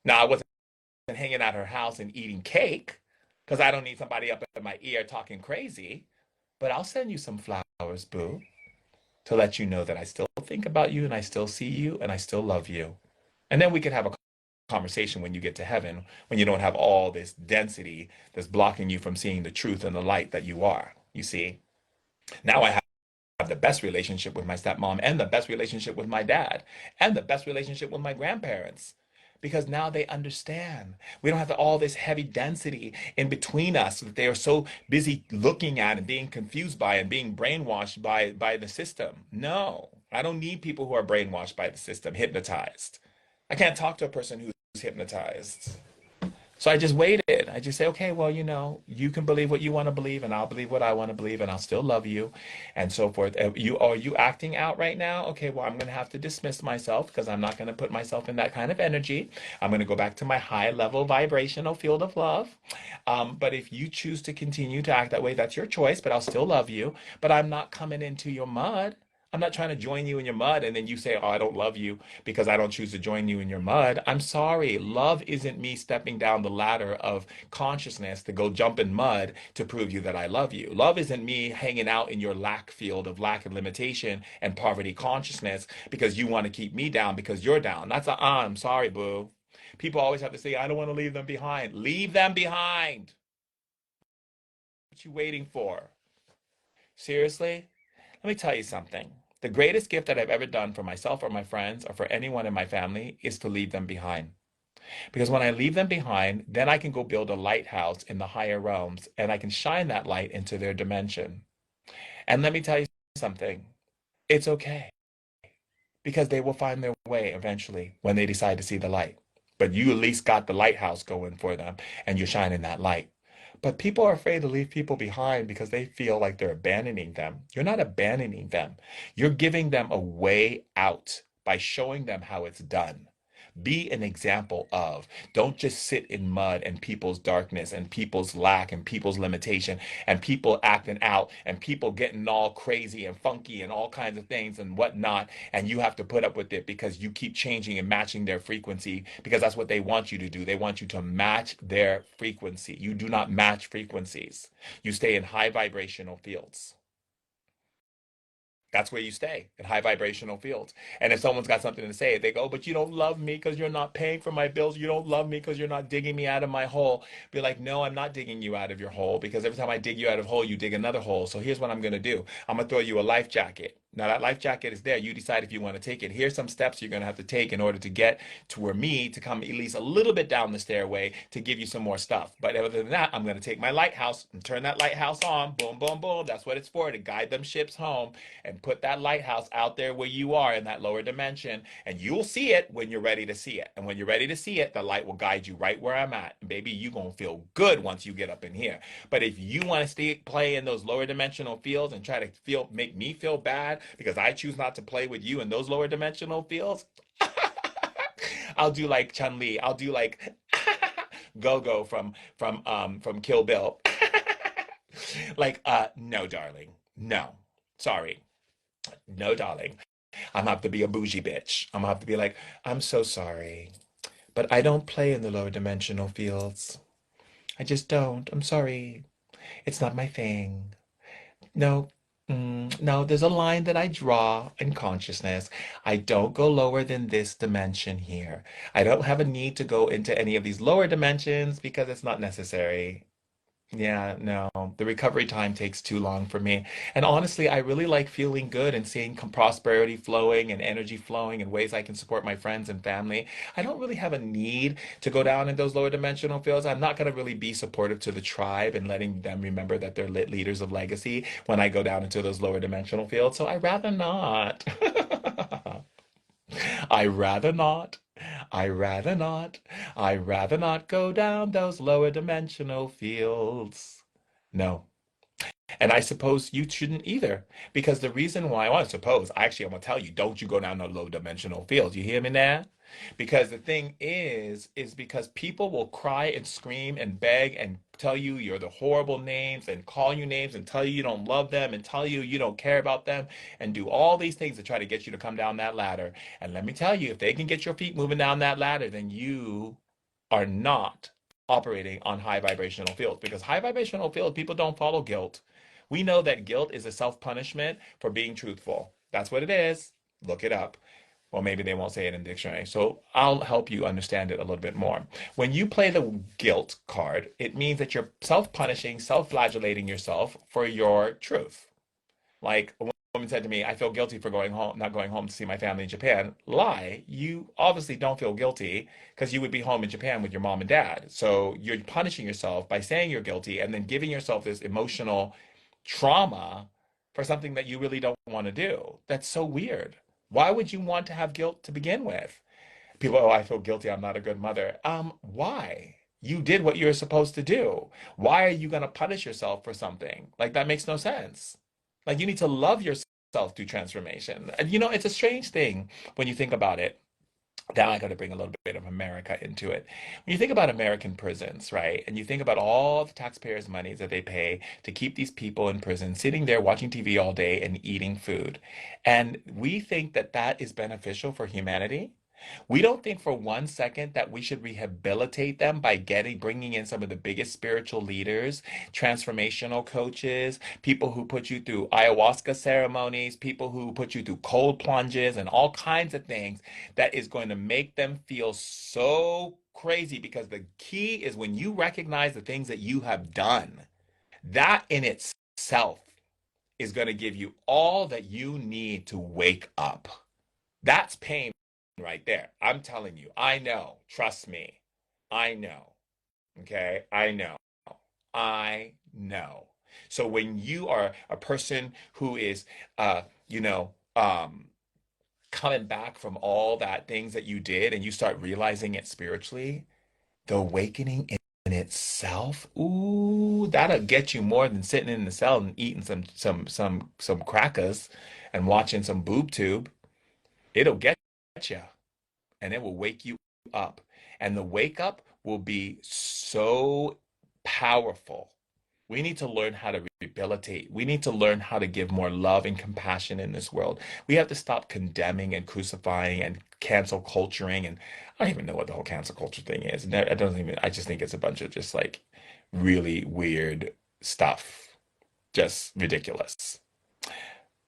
Now, I wasn't hanging out her house and eating cake because I don't need somebody up in my ear talking crazy. But I'll send you some flowers, boo, to let you know that I still think about you and I still see you and I still love you. And then we could have a conversation when you get to heaven, when you don't have all this density that's blocking you from seeing the truth and the light that you are. You see, now I have the best relationship with my stepmom and the best relationship with my dad and the best relationship with my grandparents because now they understand. We don't have all this heavy density in between us that they are so busy looking at and being confused by and being brainwashed by the system. No, I don't need people who are brainwashed by the system, hypnotized. I can't talk to a person who's hypnotized. So I just waited. I just say, okay, well, you can believe what you want to believe, and I'll believe what I want to believe, and I'll still love you, and so forth. Are you acting out right now? Okay, well, I'm going to have to dismiss myself because I'm not going to put myself in that kind of energy. I'm going to go back to my high level vibrational field of love. But if you choose to continue to act that way, that's your choice, but I'll still love you. But I'm not coming into your mud. I'm not trying to join you in your mud and then you say, oh, I don't love you because I don't choose to join you in your mud. I'm sorry. Love isn't me stepping down the ladder of consciousness to go jump in mud to prove you that I love you. Love isn't me hanging out in your lack field of lack and limitation and poverty consciousness because you want to keep me down because you're down. I'm sorry, boo. People always have to say, I don't want to leave them behind. Leave them behind. What you waiting for? Seriously? Let me tell you something. The greatest gift that I've ever done for myself or my friends or for anyone in my family is to leave them behind. Because when I leave them behind, then I can go build a lighthouse in the higher realms and I can shine that light into their dimension. And let me tell you something. It's okay because they will find their way eventually when they decide to see the light. But you at least got the lighthouse going for them and you're shining that light. But people are afraid to leave people behind because they feel like they're abandoning them. You're not abandoning them. You're giving them a way out by showing them how it's done. Be an example of. Don't just sit in mud and people's darkness and people's lack and people's limitation and people acting out and people getting all crazy and funky and all kinds of things and whatnot. And you have to put up with it because you keep changing and matching their frequency because that's what they want you to do. They want you to match their frequency. You do not match frequencies. You stay in high vibrational fields. That's where you stay in high vibrational fields. And if someone's got something to say, they go, but you don't love me because you're not paying for my bills. You don't love me because you're not digging me out of my hole. Be like, no, I'm not digging you out of your hole because every time I dig you out of a hole, you dig another hole. So here's what I'm going to do. I'm going to throw you a life jacket. Now that life jacket is there. You decide if you want to take it. Here's some steps you're going to have to take in order to get to where me to come at least a little bit down the stairway to give you some more stuff. But other than that, I'm going to take my lighthouse and turn that lighthouse on. Boom, boom, boom. That's what it's for, to guide them ships home and put that lighthouse out there where you are in that lower dimension. And you'll see it when you're ready to see it. And when you're ready to see it, the light will guide you right where I'm at. And baby, you're going to feel good once you get up in here. But if you want to stay play in those lower dimensional fields and try to make me feel bad because I choose not to play with you in those lower dimensional fields, I'll do like Chun-Li. I'll do like Go-Go from Kill Bill. Like, no, darling. No. Sorry. No, darling. I'm gonna have to be a bougie bitch. I'm gonna have to be like, I'm so sorry, but I don't play in the lower dimensional fields. I just don't. I'm sorry. It's not my thing. No, no, there's a line that I draw in consciousness. I don't go lower than this dimension here. I don't have a need to go into any of these lower dimensions because it's not necessary. Yeah, no, the recovery time takes too long for me. And honestly, I really like feeling good and seeing prosperity flowing and energy flowing in ways I can support my friends and family. I don't really have a need to go down in those lower dimensional fields. I'm not going to really be supportive to the tribe and letting them remember that they're lit leaders of legacy when I go down into those lower dimensional fields. So I'd rather not. I rather not. I rather not. I rather not go down those lower dimensional fields. No. And I suppose you shouldn't either. Because the reason why, well, I suppose, actually, I'm going to tell you, don't you go down the low dimensional fields. You hear me now? Because the thing is because people will cry and scream and beg and tell you you're the horrible names and call you names and tell you you don't love them and tell you you don't care about them and do all these things to try to get you to come down that ladder. And let me tell you, if they can get your feet moving down that ladder, then you are not operating on high vibrational fields because high vibrational fields, people don't follow guilt. We know that guilt is a self punishment for being truthful. That's what it is. Look it up. Well, maybe they won't say it in the dictionary. So I'll help you understand it a little bit more. When you play the guilt card, it means that you're self punishing, self flagellating yourself for your truth. Like a woman said to me, I feel guilty for going home, not going home to see my family in Japan. Lie. You obviously don't feel guilty because you would be home in Japan with your mom and dad. So you're punishing yourself by saying you're guilty and then giving yourself this emotional trauma for something that you really don't want to do. That's so weird. Why would you want to have guilt to begin with? People, oh, I feel guilty. I'm not a good mother. Why? You did what you're supposed to do. Why are you going to punish yourself for something? Like that makes no sense. Like you need to love yourself through transformation. And you know, it's a strange thing when you think about it. Now I got to bring a little bit of America into it. When you think about American prisons, right, and you think about all the taxpayers' money that they pay to keep these people in prison, sitting there watching TV all day and eating food, and we think that that is beneficial for humanity. We don't think for one second that we should rehabilitate them by bringing in some of the biggest spiritual leaders, transformational coaches, people who put you through ayahuasca ceremonies, people who put you through cold plunges and all kinds of things that is going to make them feel so crazy because the key is when you recognize the things that you have done, that in itself is going to give you all that you need to wake up. That's pain right there. I'm telling you, I know. Trust me. I know. Okay? I know. I know. So when you are a person who is you know, coming back from all that things that you did and you start realizing it spiritually, the awakening in itself, ooh, that'll get you more than sitting in the cell and eating some crackers and watching some boob tube. It'll get you and it will wake you up. And the wake up will be so powerful. We need to learn how to rehabilitate. We need to learn how to give more love and compassion in this world. We have to stop condemning and crucifying and cancel culturing. And I don't even know what the whole cancel culture thing is. And I don't even, I just think it's a bunch of just like really weird stuff. Just ridiculous.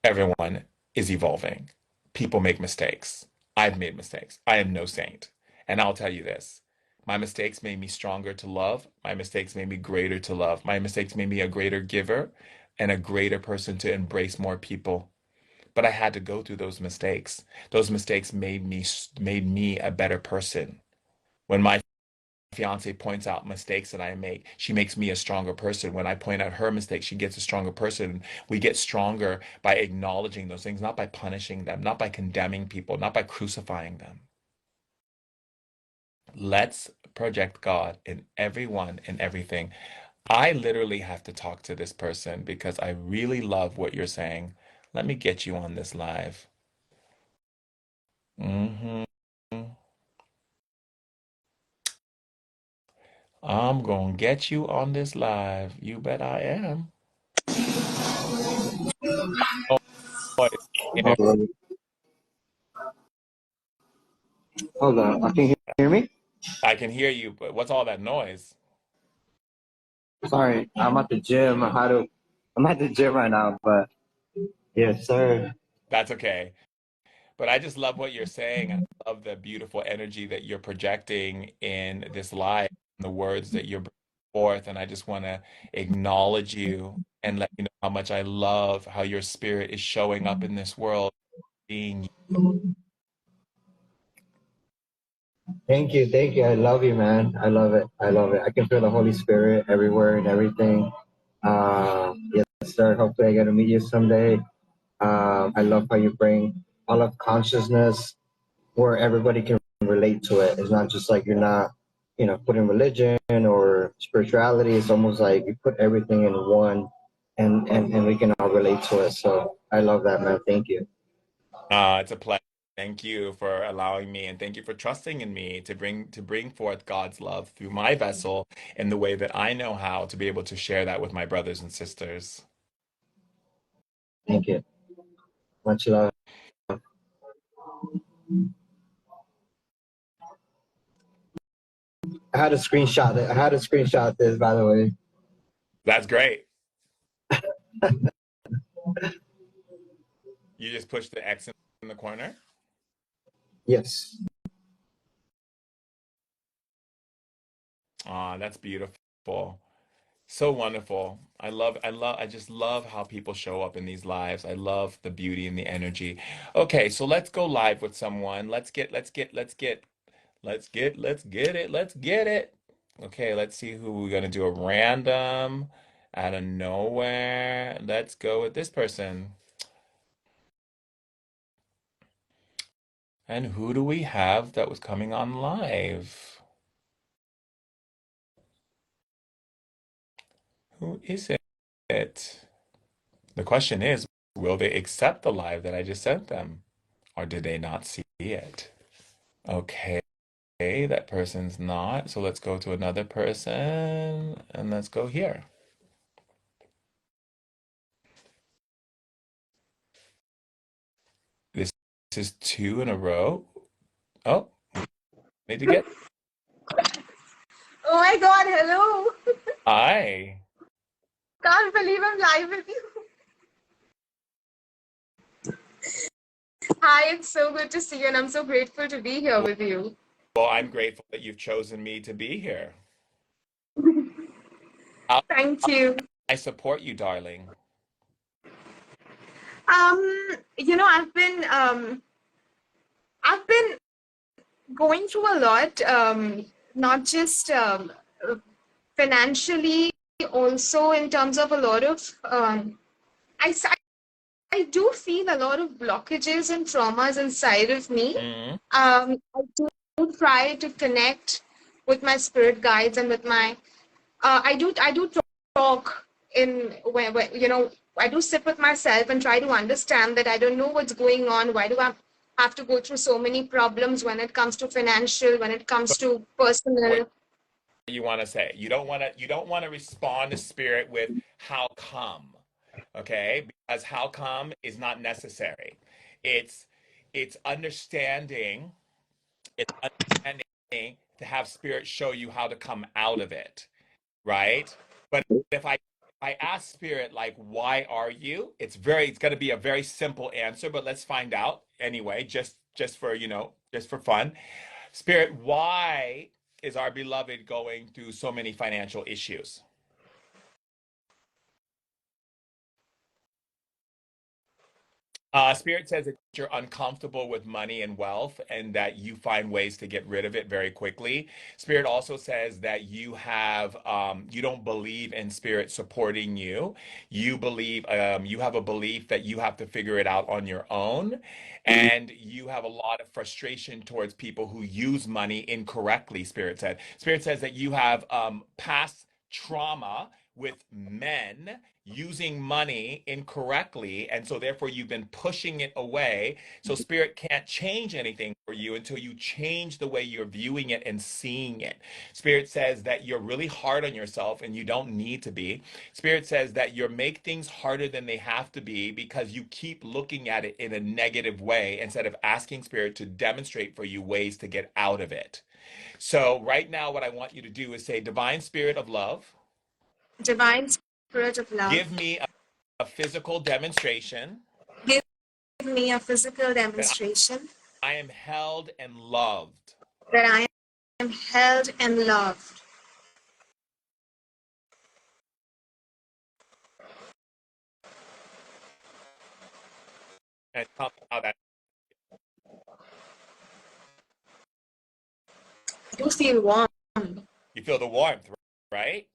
Everyone is evolving. People make mistakes. I've made mistakes. I am no saint. And I'll tell you this. My mistakes made me stronger to love. My mistakes made me greater to love. My mistakes made me a greater giver and a greater person to embrace more people. But I had to go through those mistakes. Those mistakes made me a better person. When my fiance points out mistakes that I make, she makes me a stronger person. When I point out her mistakes, she gets a stronger person. We get stronger by acknowledging those things, not by punishing them, not by condemning people, not by crucifying them. Let's project God in everyone and everything. I literally have to talk to this person because I really love what you're saying. Let me get you on this live. hmm I'm gonna get you on this live. You bet I am. Oh, yeah. Hold on. Hold on. Can you hear me? I can hear you, but what's all that noise? Sorry, I'm at the gym. I'm at the gym right now, but yes, sir. That's okay. But I just love what you're saying. I love the beautiful energy that you're projecting in this live, the words that you're bringing forth. And I just want to acknowledge you and let you know how much I love how your spirit is showing up in this world, being Thank you, thank you. I love you, man. I love it. I love it. I can feel the Holy Spirit everywhere and everything. Yes, sir. Hopefully, I get to meet you someday. I love how you bring all of consciousness where everybody can relate to it. It's not just like you're not, putting religion or spirituality. It's almost like you put everything in one, and we can all relate to it. So I love that, man. Thank you. It's a pleasure. Thank you for allowing me, and thank you for trusting in me to bring forth God's love through my vessel in the way that I know how to be able to share that with my brothers and sisters. Thank you. Much love. I had a screenshot. I had a screenshot this, by the way. That's great. You just push the X in the corner. Yes. That's beautiful. So wonderful. I just love how people show up in these lives. I love the beauty and the energy. Okay, so let's go live with someone. Let's get it. Okay, let's see who we're gonna do a random out of nowhere. Let's go with this person. And who do we have that was coming on live? Who is it? The question is, will they accept the live that I just sent them? Or did they not see it? Okay, that person's not. So let's go to another person and let's go here. This is two in a row. Oh, need to get. Oh my God, hello. Hi. Can't believe I'm live with you. Hi, it's so good to see you, and I'm so grateful to be here with you. Well, I'm grateful that you've chosen me to be here. How Thank you. I support you, darling. I've been going through a lot, not just financially, also in terms of a lot of I, s- I do feel a lot of blockages and traumas inside of me. Mm-hmm. I do try to connect with my spirit guides and with my I do talk in where I do sit with myself and try to understand that I don't know what's going on. Why do I have to go through so many problems when it comes to financial, when it comes to What personal? you want to say? You don't want to respond to spirit with how come, okay? Because how come is not necessary. It's it's understanding. It's understanding to have spirit show you how to come out of it, right? But if I ask spirit like why are you? It's going to be a very simple answer, but let's find out anyway, just for, just for fun. Spirit, why is our beloved going through so many financial issues? Spirit says that you're uncomfortable with money and wealth and that you find ways to get rid of it very quickly. Spirit also says that you don't believe in spirit supporting you. You have a belief that you have to figure it out on your own. And you have a lot of frustration towards people who use money incorrectly, Spirit said. Spirit says that you have past trauma with men using money incorrectly, and so therefore you've been pushing it away. So spirit can't change anything for you until you change the way you're viewing it and seeing it. Spirit says that you're really hard on yourself and you don't need to be. Spirit says that you make things harder than they have to be because you keep looking at it in a negative way instead of asking spirit to demonstrate for you ways to get out of it. So right now what I want you to do is say, divine spirit of love, Divine spirit of love, give me a physical demonstration give me a physical that demonstration I am held and loved. that I am held and loved. And tell me how that I do feel warm. you feel the warmth, right?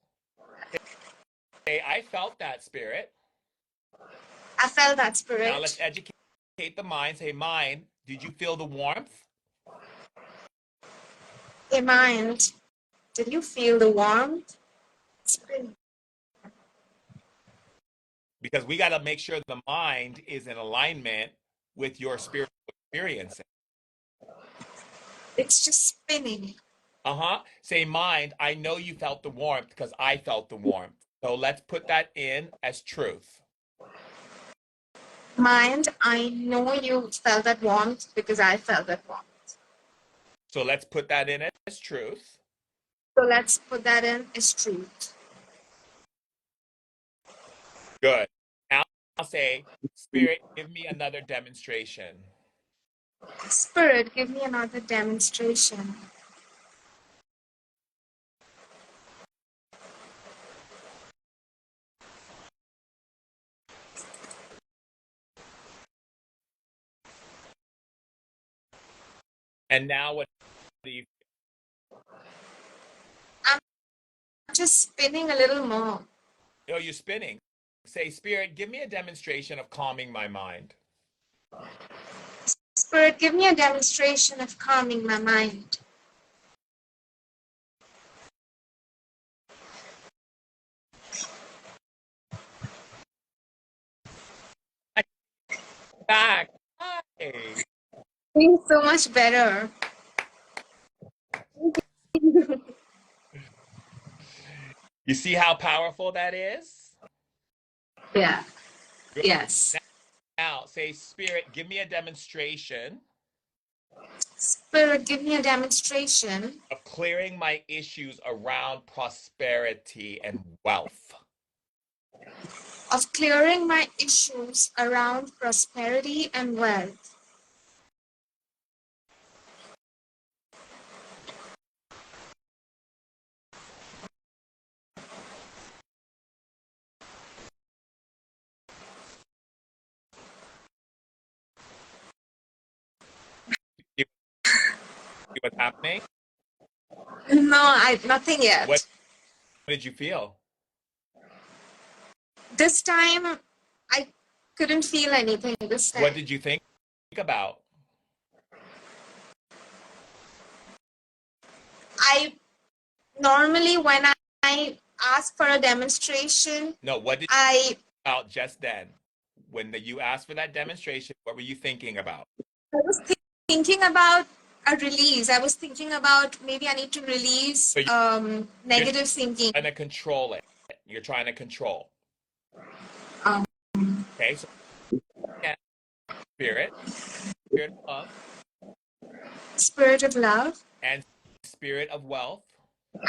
Hey, I felt that spirit. I felt that Now let's spirit. educate the mind. Say, mind, did you feel the warmth? Hey, mind, did you feel the warmth? It's been, Because we got to make sure the mind is in alignment with your spiritual experience. it's just spinning. Uh-huh. Say, mind, I know you felt the warmth because I felt the warmth. So let's put that in as truth. Mind, I know you felt that warmth because I felt that warmth. So let's put that in as truth. So let's put that in as truth. Good. Now I'll say, Spirit, give me another demonstration. Spirit, give me another demonstration. And now what do you I'm just spinning a little more. feel? You're spinning. Say, Spirit, give me a demonstration of calming my mind. Spirit, give me a demonstration of calming my mind. Back. Hi. Feels so much better. You see how powerful that is? Yeah. Good. Yes. Now say, Spirit, give me a demonstration Spirit, give me a demonstration of clearing my issues around prosperity and wealth. of clearing my issues around prosperity and wealth. See what's happening? No, nothing What yet. did you feel? This time, I couldn't feel anything this What time. did you think about? I normally, when I ask for a demonstration, No, what did I you think about just then? When you asked for that demonstration, what were you thinking about? I was thinking about a release. I was thinking about maybe I need to release So you're negative thinking. trying to control it. You're trying to control. Um, Okay, so yeah, spirit of love, Spirit of love and spirit of wealth.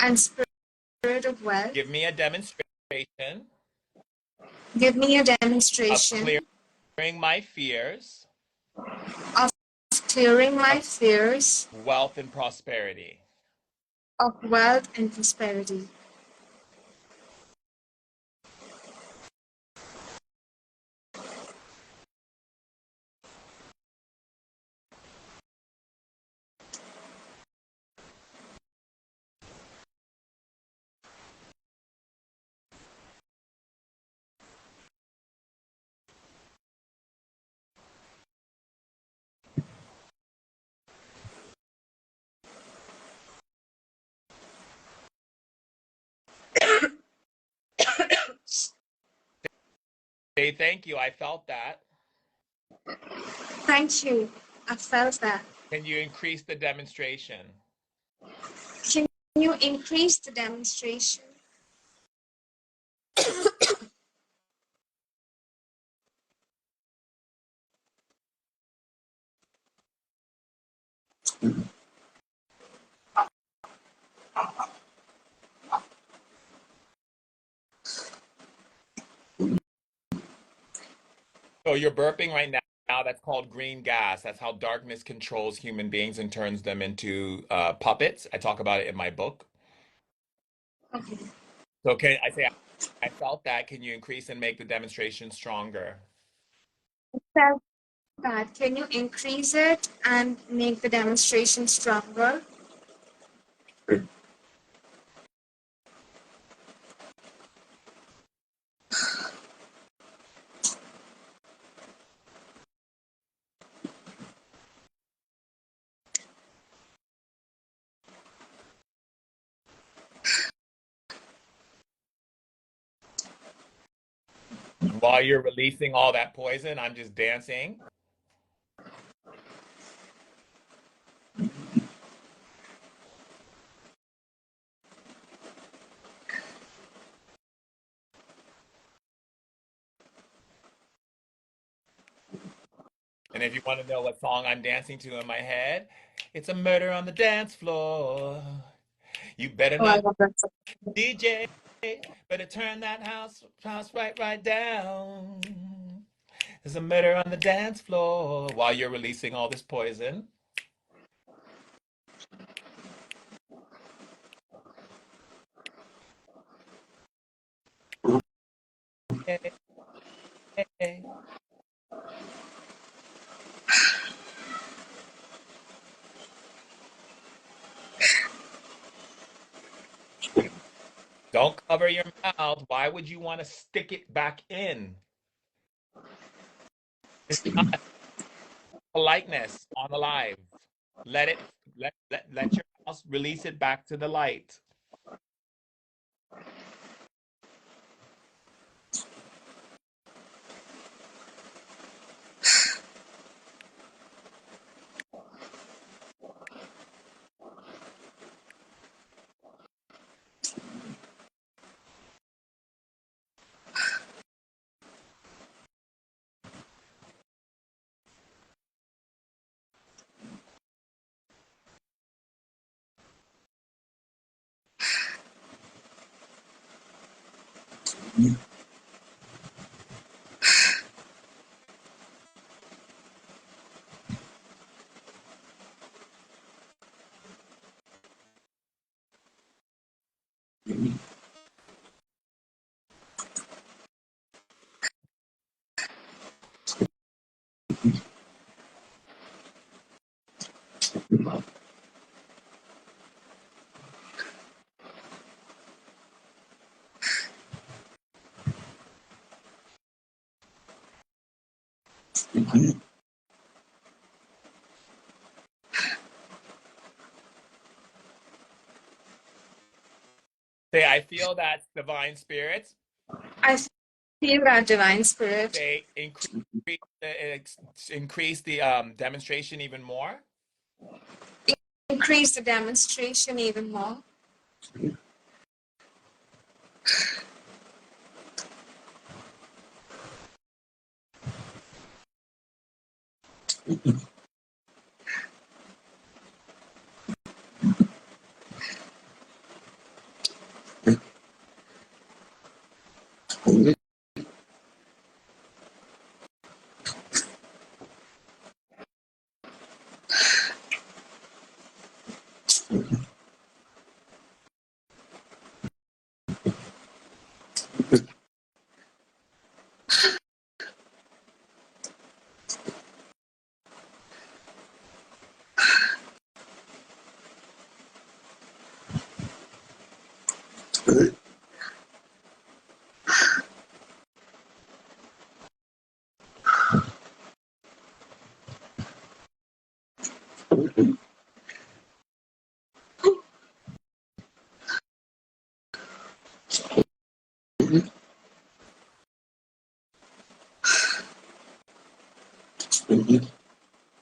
and spirit of wealth. Give me a demonstration Give me a of demonstration clearing my fears of clearing my of fears wealth and prosperity. of wealth and prosperity. Say thank you. I felt that. Thank you. I felt that. Can you increase the demonstration? Can you increase the demonstration? So you're burping right now. That's called green gas. That's how darkness controls human beings and turns them into puppets. I talk about it in my book. Okay. So can I say I felt that? Can you increase and make the demonstration stronger? I felt that. Can you increase it and make the demonstration stronger? While you're releasing all that poison, I'm just dancing. And if you want to know what song I'm dancing to in my head, it's a murder on the dance floor. You better Oh, I not, love that song. DJ, better turn that house right down. There's a murder on the dance floor while you're releasing all this poison. Hey, hey, hey. Don't cover your mouth. Why would you want to stick it back in? It's not politeness on the live. Let it let your house release it back to the light. Say, I feel that divine spirits. I feel that divine spirit. Say, increase the demonstration even more. Increase the demonstration even more.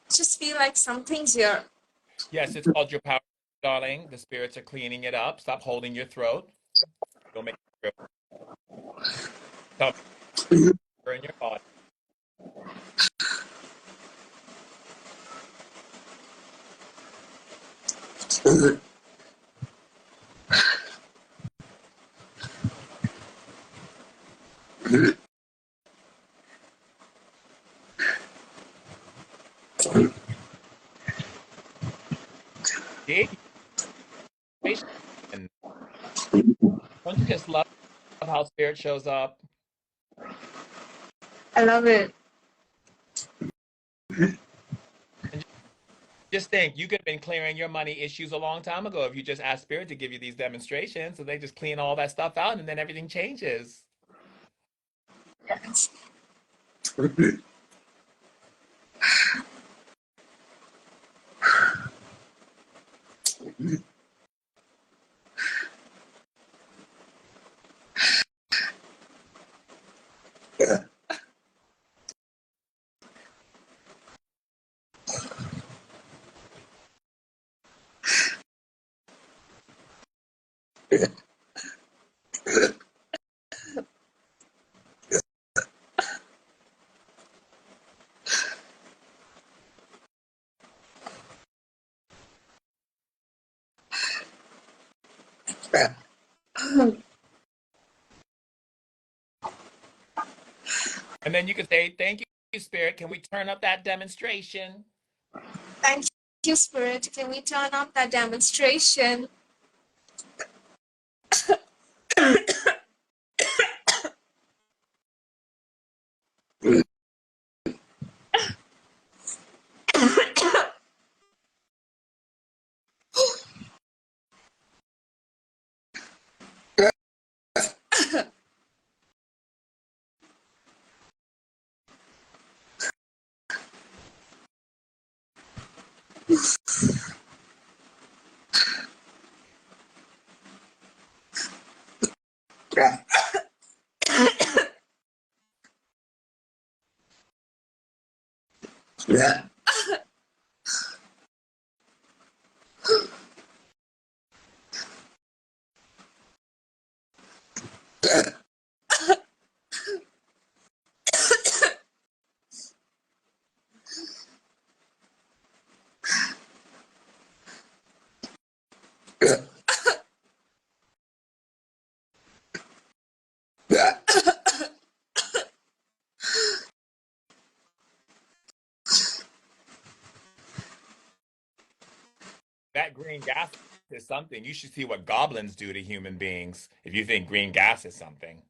Just feel like something's here. Yes, it's called your power, darling. The spirits are cleaning it up. Stop holding your throat. You'll make it throat. In your body. Dig and don't you just love how spirit shows up? I love it. And just think, you could have been clearing your money issues a long time ago if you just asked spirit to give you these demonstrations. So they just clean all that stuff out and then everything changes. Yes. And then you can say, thank you, Spirit. Can we turn up that demonstration? Thank you, Spirit. Can we turn up that demonstration? That green gas is something. You should see what goblins do to human beings if you think green gas is something.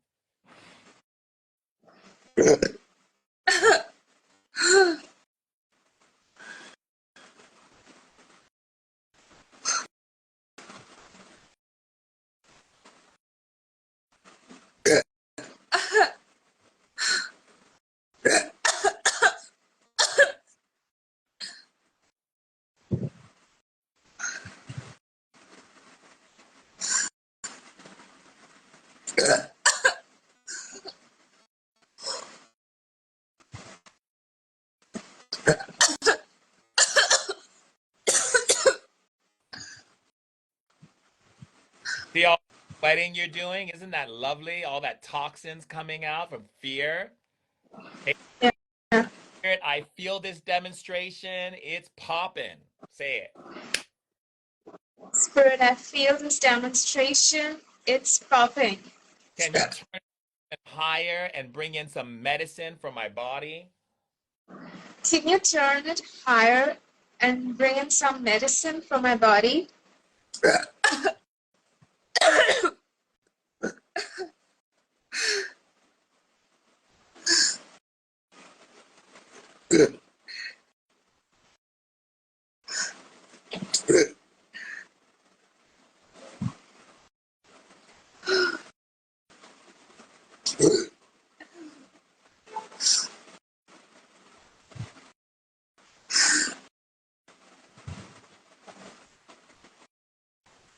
See all the sweating you're doing? Isn't that lovely? All that toxins coming out from fear. Hey, Yeah. Spirit, I feel this demonstration. It's popping. Say it. Spirit, I feel this demonstration. It's popping. Can you turn it higher and bring in some medicine for my body? Can you turn it higher and bring in some medicine for my body?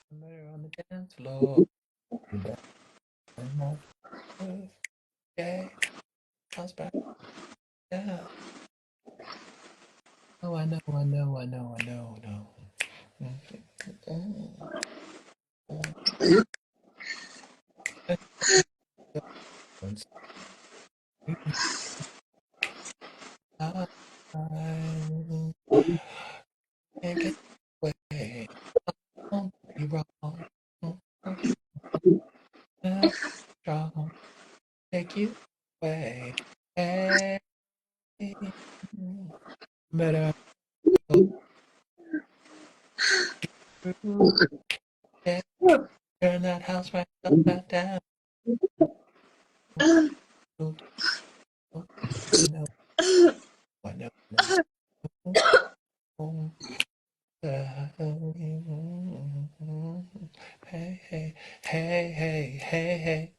Somewhere on the dance floor. Yeah, house back. Yeah. Oh, I know, I know, I know, I know, I know. Can't get away. Won't be wrong. Strong. Take you away. Hey, better go through. Yeah, turn that house right upside down. I know, I know, I know. Hey, hey, hey, hey, hey, hey.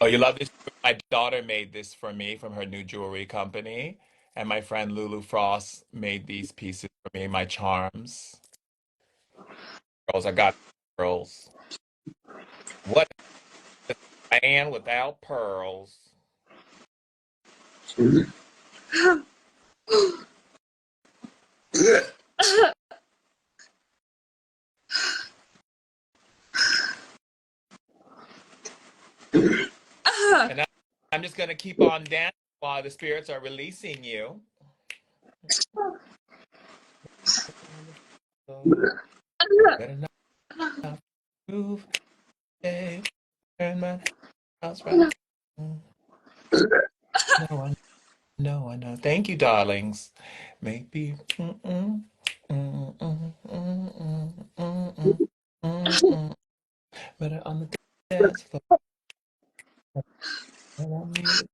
Oh, you love this? My daughter made this for me from her new jewelry company. And my friend Lulu Frost made these pieces for me, my charms. Girls, I got pearls. What is a man without pearls? just going to keep on dancing while the spirits are releasing you. Better not move. Hey, turn my house right. No, I know. Thank you, darlings. Maybe. Better on the dance floor. I want me to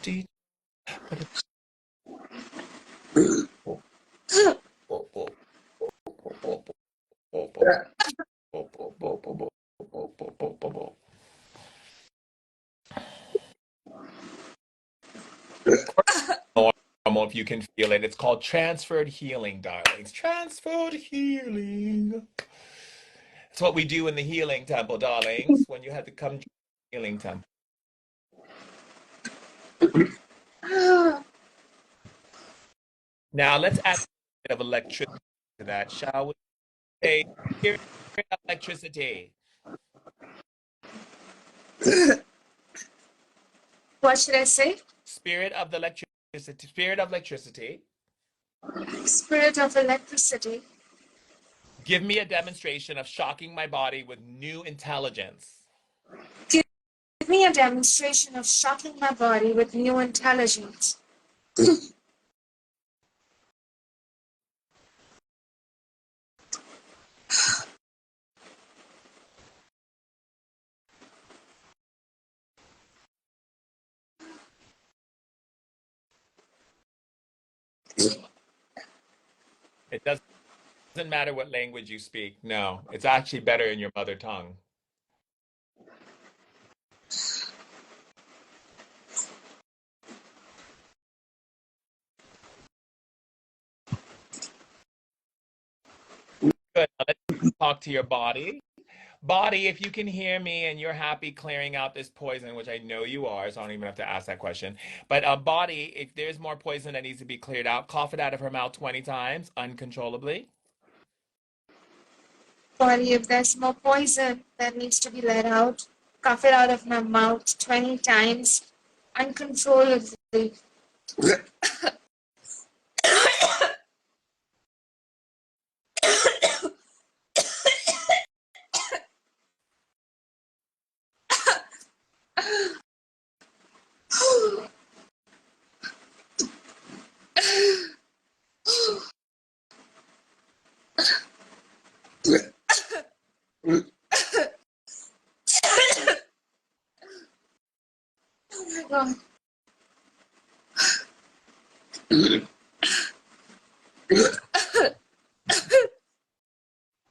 teach, but it's normal if you can feel it. It's called transferred healing, darlings. Transferred healing. It's what we do in the healing temple, darlings, when you had to come to the healing temple. Now let's add a bit of electricity to that, shall we? Say, spirit of electricity. What should I say? Spirit of the electricity. Spirit of electricity. Spirit of electricity. Give me a demonstration of shocking my body with new intelligence. Give me a demonstration of shocking my body with new intelligence. It doesn't matter what language you speak. No, it's actually better in your mother tongue. Good. Now let's talk to your body. Body, if you can hear me and you're happy clearing out this poison, which I know you are, so I don't even have to ask that question. But body, if there's more poison that needs to be cleared out, cough it out of her mouth 20 times uncontrollably. Body, if there's more poison that needs to be let out, cough it out of my mouth 20 times uncontrollably. Oh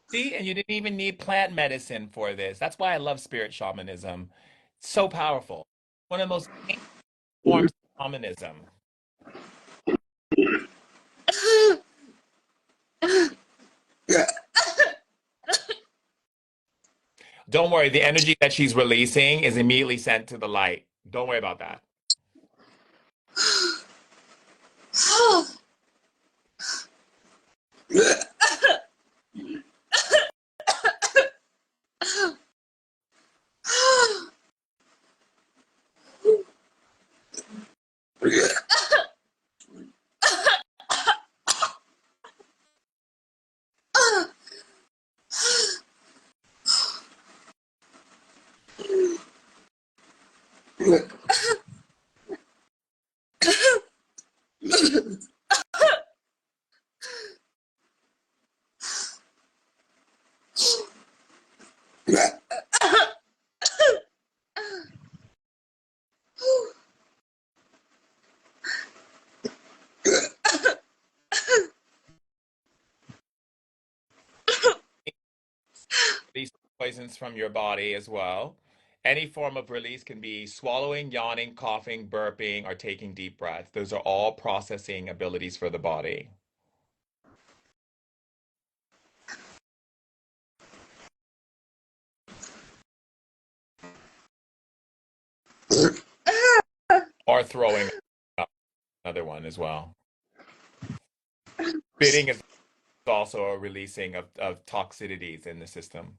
See, and you didn't even need plant medicine for this. That's why I love spirit shamanism. It's so powerful. One of the most ancient forms of shamanism. Don't worry, the energy that she's releasing is immediately sent to the light. Don't worry about that. Release poisons from your body as well. Any form of release can be swallowing, yawning, coughing, burping, or taking deep breaths. Those are all processing abilities for the body. Or throwing up, another one as well. Spitting is also a releasing of toxicities in the system.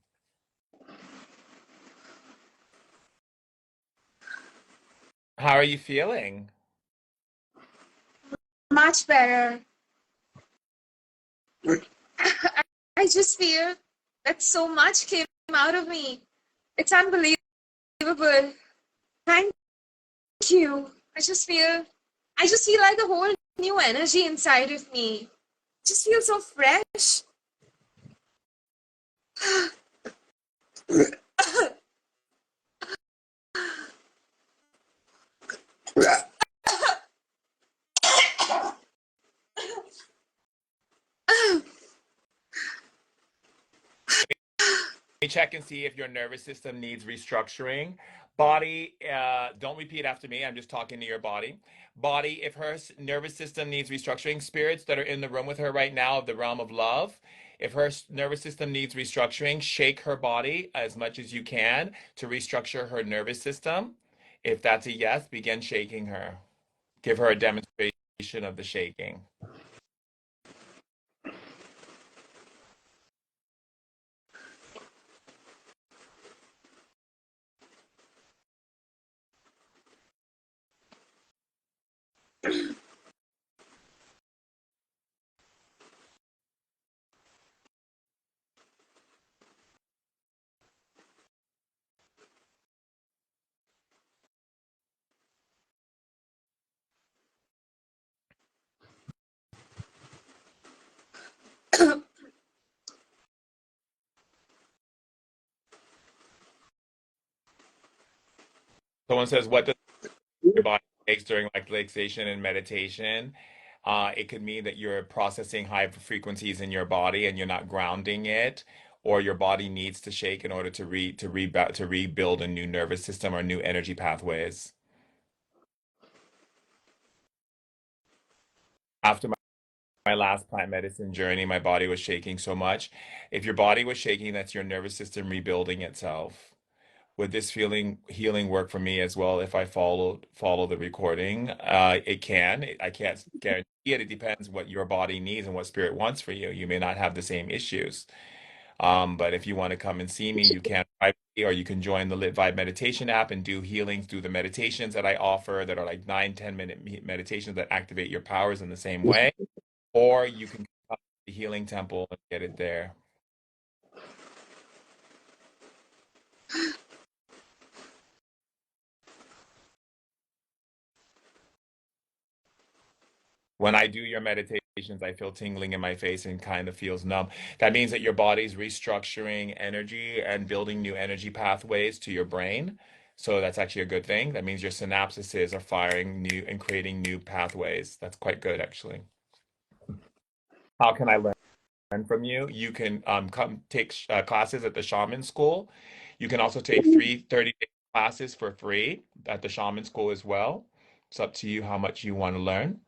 How are you feeling? Much better. I just feel that so much came out of me. It's unbelievable. Thank you. I just feel like a whole new energy inside of me. Just feel so fresh. Me check and see if your nervous system needs restructuring. Body, don't repeat after me. I'm just talking to your body. Body, if her nervous system needs restructuring, spirits that are in the room with her right now of the realm of love, if her nervous system needs restructuring, shake her body as much as you can to restructure her nervous system. If that's a yes, begin shaking her. Give her a demonstration of the shaking. Someone says, what does your body takes during like relaxation and meditation? It could mean that you're processing high frequencies in your body and you're not grounding it, or your body needs to shake in order to rebuild a new nervous system or new energy pathways. After my last plant medicine journey, my body was shaking so much. If your body was shaking, that's your nervous system rebuilding itself. Would this feeling healing work for me as well if I follow the recording? It can. I can't guarantee it. It depends what your body needs and what spirit wants for you. You may not have the same issues. But if you want to come and see me, you can privately, or you can join the Lit Vibe meditation app and do healings through the meditations that I offer that are like 9, 10 minute meditations that activate your powers in the same way. Or you can come to the healing temple and get it there. When I do your meditations, I feel tingling in my face and kind of feels numb. That means that your body's restructuring energy and building new energy pathways to your brain. So that's actually a good thing. That means your synapses are firing new and creating new pathways. That's quite good, actually. How can I learn from you? You can come take classes at the Shaman School. You can also take 30-day classes for free at the Shaman School as well. It's up to you how much you want to learn.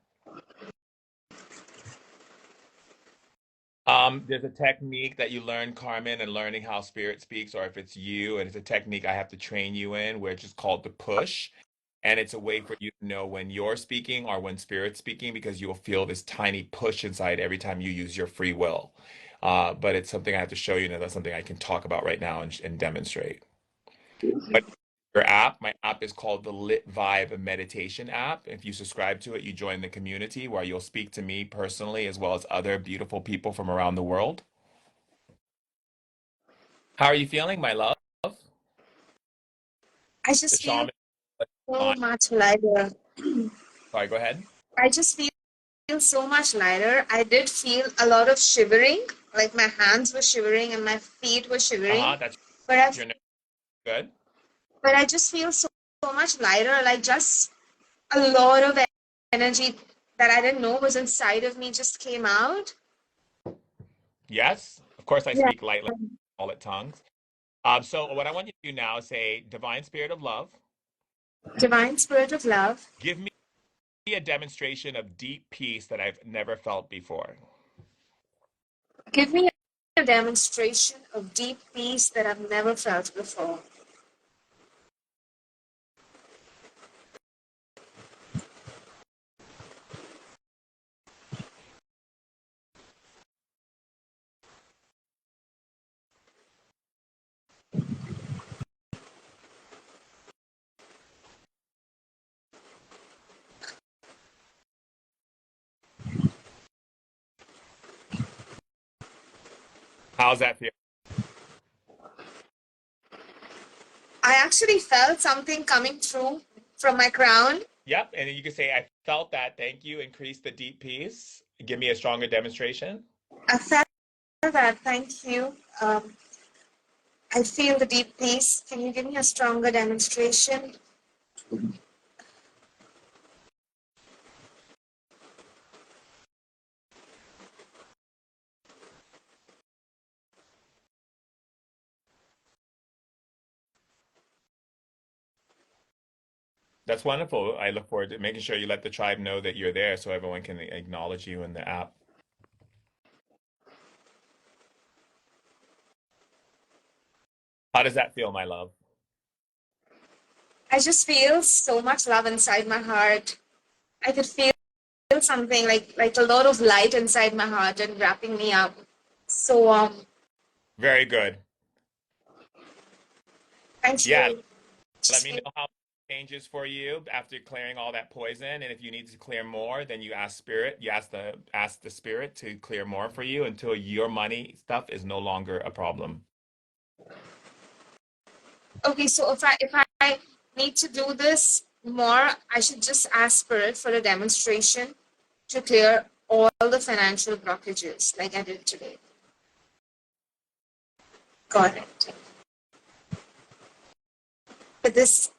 There's a technique that you learn, Carmen, and learning how spirit speaks, or if it's you, and it's a technique I have to train you in, where it's just called the push. And it's a way for you to know when you're speaking or when spirit's speaking, because you'll feel this tiny push inside every time you use your free will. But it's something I have to show you, and that's something I can talk about right now and demonstrate. But your app, my app is called the Lit Vibe Meditation app. If you subscribe to it, you join the community where you'll speak to me personally as well as other beautiful people from around the world. How are you feeling, my love? I The just feel shaman. so much lighter. Sorry, go ahead. I just feel so much lighter. I did feel a lot of shivering, like my hands were shivering and my feet were shivering. That's But I your good. but I just feel so much lighter, like just a lot of energy that I didn't know was inside of me just came out. Yes, of course I Yeah. speak lightly, all at tongues. So what I want you to do now is say, Divine Spirit of Love, Divine Spirit of Love, give me a demonstration of deep peace that I've never felt before. give me a demonstration of deep peace that I've never felt before. How's that feel? I actually felt something coming through from my crown. Yep. And then you can say, I felt that. Thank you. Increase the deep peace. Give me a stronger demonstration. I felt that. Thank you. I feel the deep peace. Can you give me a stronger demonstration? That's wonderful. I look forward to making sure you let the tribe know that you're there so everyone can acknowledge you in the app. How does that feel, my love? I just feel so much love inside my heart. I could feel something like a lot of light inside my heart and wrapping me up. So Very good. thank Yeah, you. let Just me know how it changes for you after clearing all that poison. And if you need to clear more, then you ask spirit. You ask the spirit to clear more for you until your money stuff is no longer a problem. okay. So if I need to do this more, I should just ask spirit for a demonstration to clear all the financial blockages like I did today. Got it. But this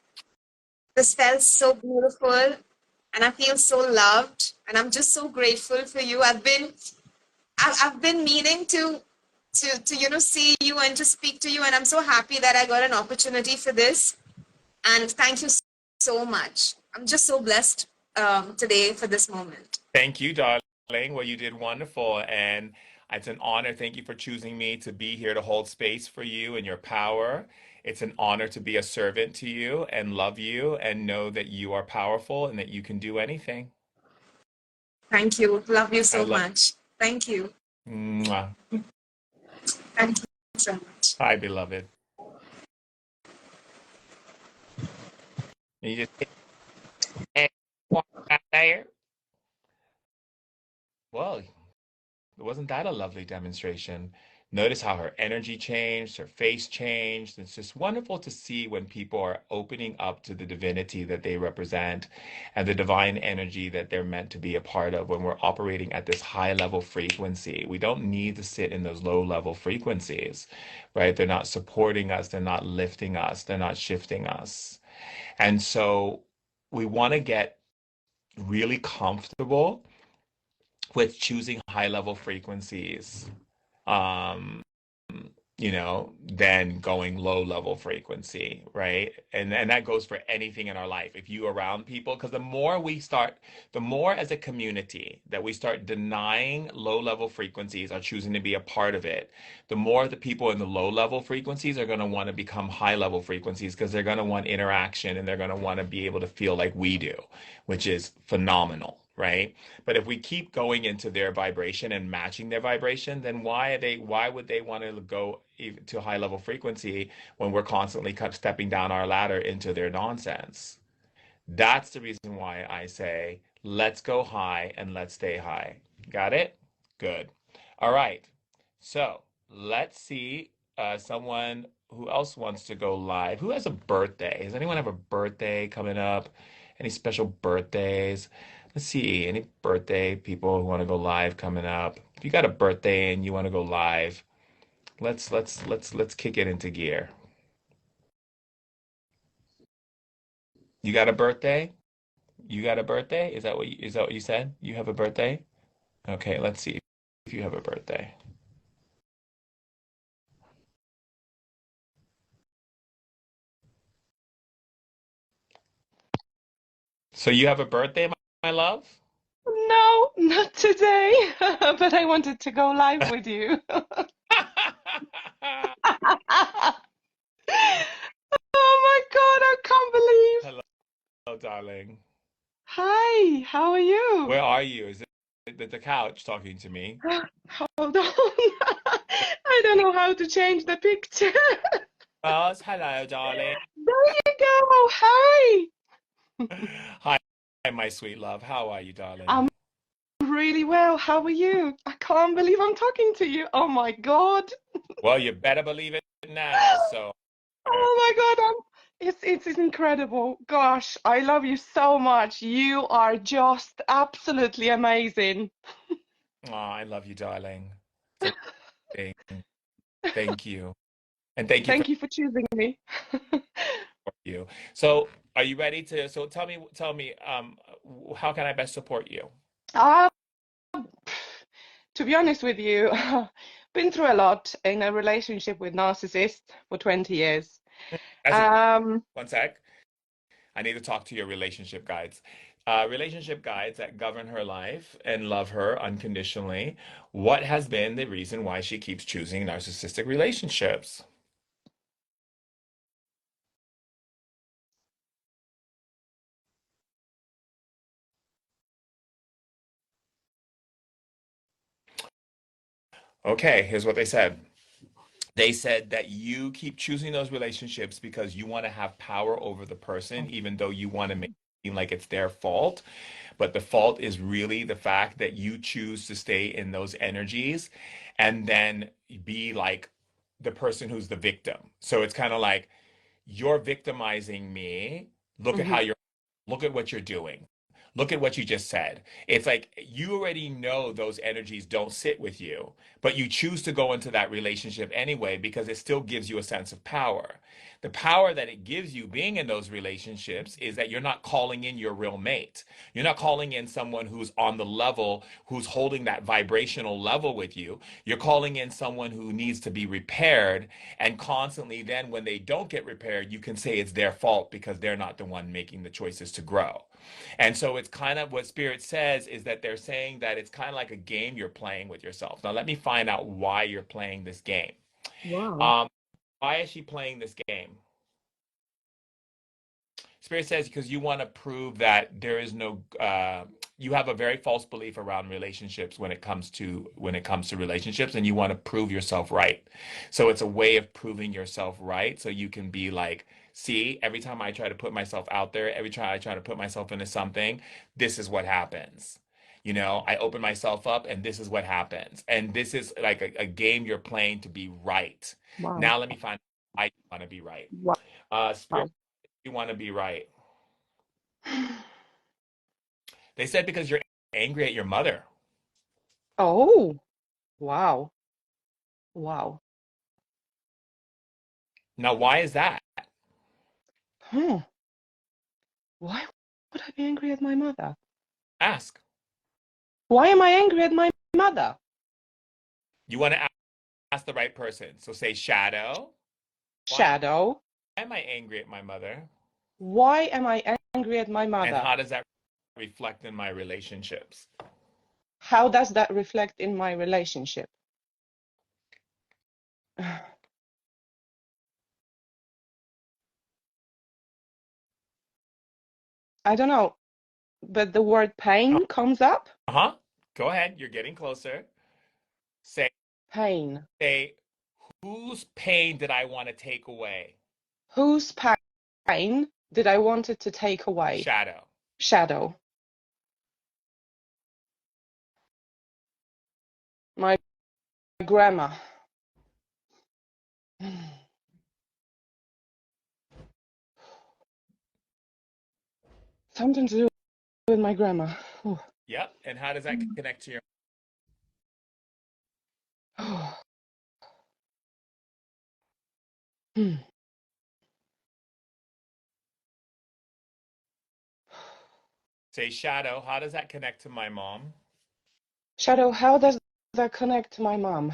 felt so beautiful, and I feel so loved, and I'm just so grateful for you. I've been meaning to see you and to speak to you, and I'm so happy that I got an opportunity for this. And thank you so much. I'm just so blessed today for this moment. Thank you, darling. Well, you did wonderful. And it's an honor. Thank you for choosing me to be here to hold space for you and your power. It's an honor to be a servant to you and love you and know that you are powerful and that you can do anything. Thank you. Love you I so love much. Thank you. Mwah. Thank you so much. Hi, beloved. You just walk out there. Well, wasn't that a lovely demonstration? Notice how her energy changed, her face changed. It's just wonderful to see when people are opening up to the divinity that they represent and the divine energy that they're meant to be a part of when we're operating at this high level frequency. We don't need to sit in those low level frequencies, right? They're not supporting us, they're not lifting us, they're not shifting us. And so we want to get really comfortable with choosing high level frequencies, um, than going low level frequency, right? And that goes for anything in our life. If you around people, because the more as a community that we start denying low level frequencies or choosing to be a part of it, the more the people in the low level frequencies are going to want to become high level frequencies because they're going to want interaction and they're going to want to be able to feel like we do, which is phenomenal. Right. But if we keep going into their vibration and matching their vibration, then why would they want to go even to high level frequency when we're constantly stepping down our ladder into their nonsense? That's the reason why I say, let's go high and let's stay high. Got it? Good. All right. So let's see someone who else wants to go live. Who has a birthday? Does anyone have a birthday coming up? Any special birthdays? Let's see. Any birthday people who want to go live coming up? If you got a birthday and you want to go live, let's kick it into gear. You got a birthday? You got a birthday? Is that what you said? You have a birthday? Okay, let's see if you have a birthday. So you have a birthday, my love? No, not today, but I wanted to go live with you. Oh my God, I can't believe. Hello, darling. Hi, how are you? Where are you? Is it the couch talking to me? Hold on. I don't know how to change the picture. Oh, hello, darling. There you go. Hi. Hi, my sweet love. How are you, darling? I'm really well. How are you? I can't believe I'm talking to you. Oh my God. Well, you better believe it now. So, Oh my God, it's incredible. Gosh, I love you so much. You are just absolutely amazing. oh, I love you, darling. It's amazing. Thank you. And thank you for Thank you for choosing me. you. So, are you ready to? So, tell me, how can I best support you? Uh, to be honest with you, been through a lot in a relationship with narcissist for 20 years. As a Um, one sec, I need to talk to your relationship guides. Relationship guides that govern her life and love her unconditionally. What has been the reason why she keeps choosing narcissistic relationships? Okay, here's what they said. They said that you keep choosing those relationships because you want to have power over the person, even though you want to make it seem like it's their fault. But the fault is really the fact that you choose to stay in those energies and then be like the person who's the victim. So it's kind of like you're victimizing me. Look at mhm. how you're, look at what you're doing. Look at what you just said. It's like you already know those energies don't sit with you, but you choose to go into that relationship anyway because it still gives you a sense of power. The power that it gives you being in those relationships is that you're not calling in your real mate. You're not calling in someone who's on the level, who's holding that vibrational level with you. You're calling in someone who needs to be repaired. And constantly, then when they don't get repaired, you can say it's their fault because they're not the one making the choices to grow. And so it's kind of what Spirit says is that they're saying that it's kind of like a game you're playing with yourself. Now, let me find out why you're playing this game. Wow. Um, why is she playing this game? Spirit says because you want to prove that there is no you have a very false belief around relationships when it comes to relationships, and you want to prove yourself right. So it's a way of proving yourself right so you can be like, see, every time I try to put myself out there, every time I try to put myself into something, this is what happens. I open myself up and this is what happens. And this is like a game you're playing to be right. Wow. Now let me find out why you want to be right. Spirit, Wow. you want to be right. They said because you're angry at your mother. Oh, wow. Wow. Now, why is that? Hmm. Why would I be angry at my mother? Ask. Why am I angry at my mother? You want to ask the right person. So say, Shadow, why Shadow. am I angry at my mother? Why am I angry at my And mother? how does that reflect in my relationships? How does that reflect in my relationship? I don't know, but the word pain comes up. Uh-huh. Go ahead. You're getting closer. Say, Pain. say, whose pain did I want to take away? Whose pain did I want it to take away? Shadow. Shadow. My grandma. Something to do with my grandma. Yep. And how does that connect to your say, Shadow, how does that connect to my mom? Shadow, how does that connect to my mom?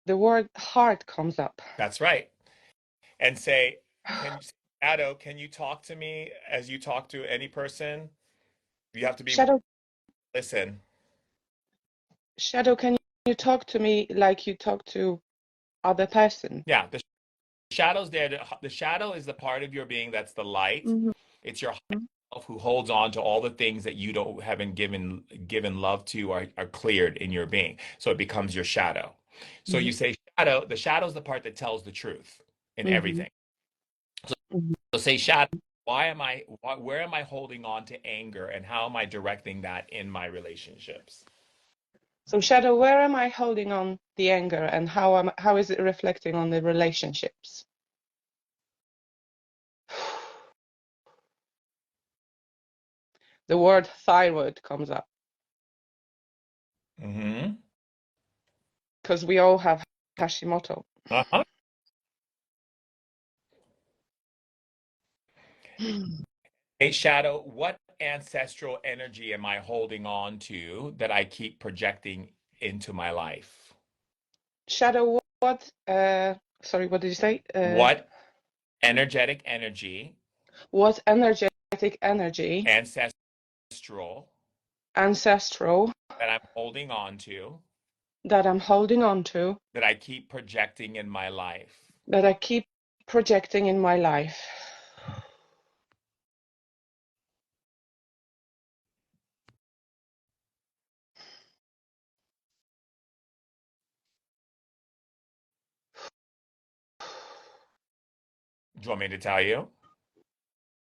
The word heart comes up. That's right. And say, can you, Shadow, can you talk to me as you talk to any person? You have to be Shadow, listen. Shadow, can you talk to me like you talk to other person? Yeah, the shadow's there. The shadow is the part of your being that's the light. Mhm. It's your higher self who holds on to all the things that you don't haven't given love to or are cleared in your being. So it becomes your shadow. So Mhm. you say shadow. The shadow's the part that tells the truth in Mhm. everything. Mhm. So say shadow. where am I holding on to anger, and how am I directing that in my relationships? So Shadow, where am I holding on the anger, and how is it reflecting on the relationships? The word thyroid comes up Mm-hmm. because we all have Hashimoto. Uh-huh. Hey, Shadow, what ancestral energy am I holding on to that I keep projecting into my life? Shadow, what? Sorry, what did you say? What energetic energy, What energetic energy, ancestral, ancestral, that I'm holding on to, that I'm holding on to, that I keep projecting in my life? that I keep projecting in my life? Do you want me to tell you?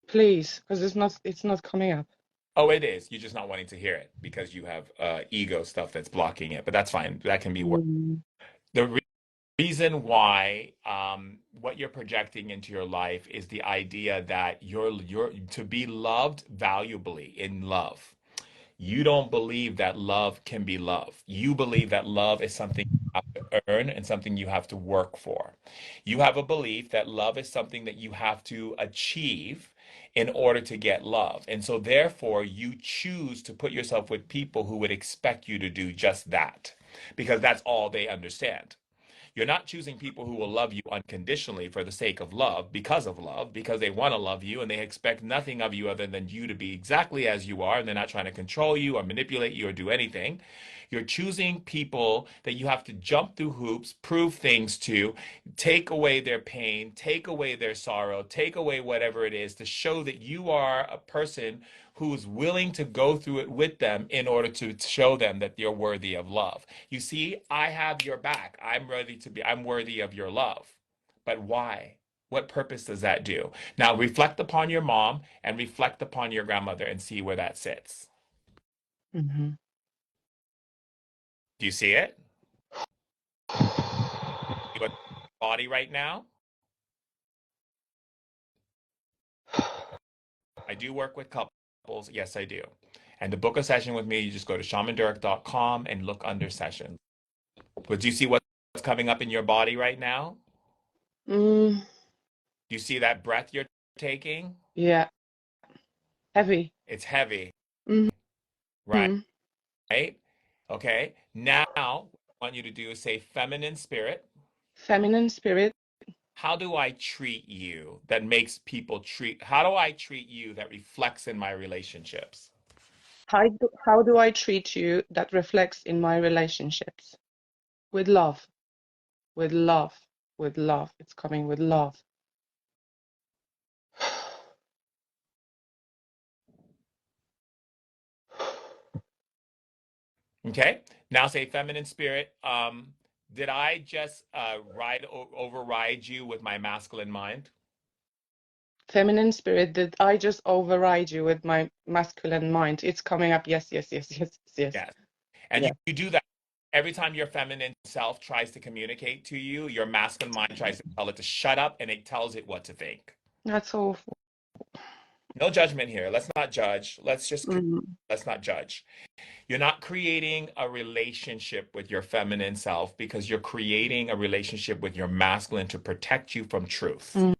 Please, because it's not coming up. Oh, it is. You're just not wanting to hear it because you have ego stuff that's blocking it, but that's fine. That can be worked. Mm. The reason why what you're projecting into your life is the idea that you're to be loved valuably in love. You don't believe that love can be love. You believe that love is something you have to earn and something you have to work for. You have a belief that love is something that you have to achieve in order to get love. And so therefore you choose to put yourself with people who would expect you to do just that because that's all they understand. You're not choosing people who will love you unconditionally for the sake of love, because they want to love you and they expect nothing of you other than you to be exactly as you are, and they're not trying to control you or manipulate you or do anything. You're choosing people that you have to jump through hoops, prove things to, take away their pain, take away their sorrow, take away whatever it is to show that you are a person who's willing to go through it with them in order to show them that you're worthy of love. You see, I have your back. I'm worthy of your love. But why? What purpose does that do? Now reflect upon your mom and reflect upon your grandmother and see where that sits. Mm-hmm. Do you see it? You got body right now? I do work with couples. Yes, I do. And to book a session with me, you just go to shamandurek.com and look under sessions. But do you see what's coming up in your body right now? Mm, Do you see that breath you're taking? yeah, heavy. It's heavy, right? Mm-hmm. Okay. Now, what I want you to do is say, feminine spirit, Feminine spirit. how do I treat you that makes people treat, how do I treat you that reflects in my relationships? How do I treat you that reflects in my relationships? With love, with love, with love. It's coming with love. Okay. Now say, feminine spirit, did I just override you with my masculine mind? Feminine spirit, did I just override you with my masculine mind? It's coming up. Yes, yes, yes, yes, yes. Yes. And Yeah, you do that every time your feminine self tries to communicate to you, your masculine mind tries to tell it to shut up and it tells it what to think. that's awful. No judgment here. Let's not judge. Mm, Let's not judge. You're not creating a relationship with your feminine self because you're creating a relationship with your masculine to protect you from truth. mm,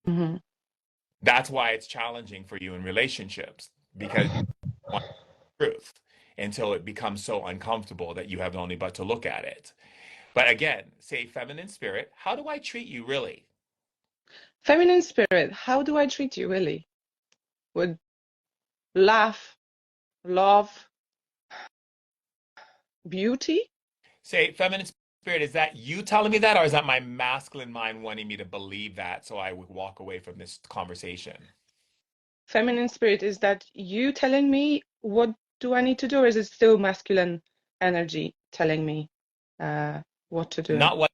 mhm. That's why it's challenging for you in relationships because you want truth until it becomes so uncomfortable that you have only but to look at it. But again, say, feminine spirit, how do I treat you really? Feminine spirit, how do I treat you really? With laugh, love, beauty? Say, feminine spirit, is that you telling me that, or is that my masculine mind wanting me to believe that so I would walk away from this conversation? Feminine spirit, is that you telling me what do I need to do, or is it still masculine energy telling me what to do? Not what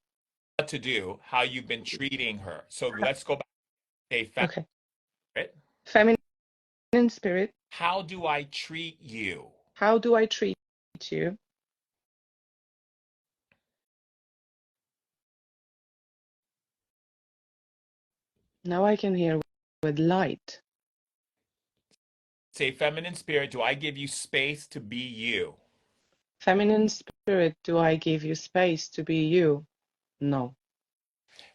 to do, how you've been treating her. So let's go back to say, feminine Okay. spirit. Feminine spirit, how do I treat you? how do I treat you? Now I can hear with light. Say, feminine spirit, do I give you space to be you? Feminine spirit, do I give you space to be you? No.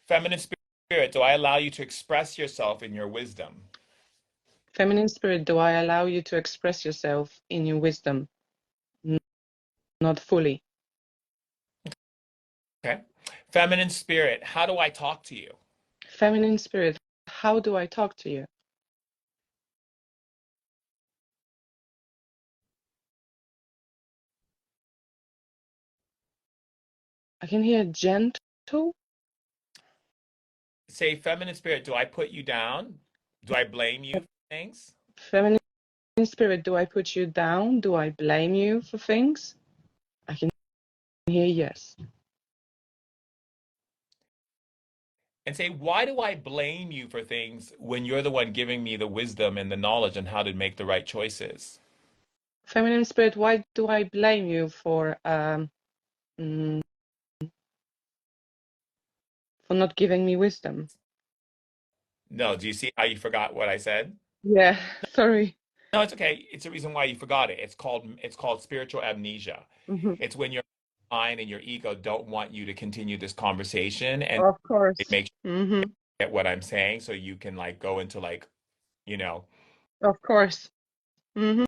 Feminine spirit, do I allow you to express yourself in your wisdom? Feminine spirit, do I allow you to express yourself in your wisdom? Not fully. Okay. Feminine spirit, how do I talk to you? Feminine spirit, how do I talk to you? I can hear gentle. Say, feminine spirit, do I put you down? Do I blame you for things? Feminine spirit, do I put you down? Do I blame you for things? I can hear yes. And say, why do I blame you for things when you're the one giving me the wisdom and the knowledge on how to make the right choices? Feminine spirit, why do I blame you for not giving me wisdom? No, do you see how you forgot what I said? Yeah, sorry. No, it's okay. It's a reason why you forgot it. It's called spiritual amnesia. Mm-hmm. It's when your mind and your ego don't want you to continue this conversation and Of it course. makes Mm-hmm. you get what I'm saying so you can like go into like, you know, Of course. Mm-hmm.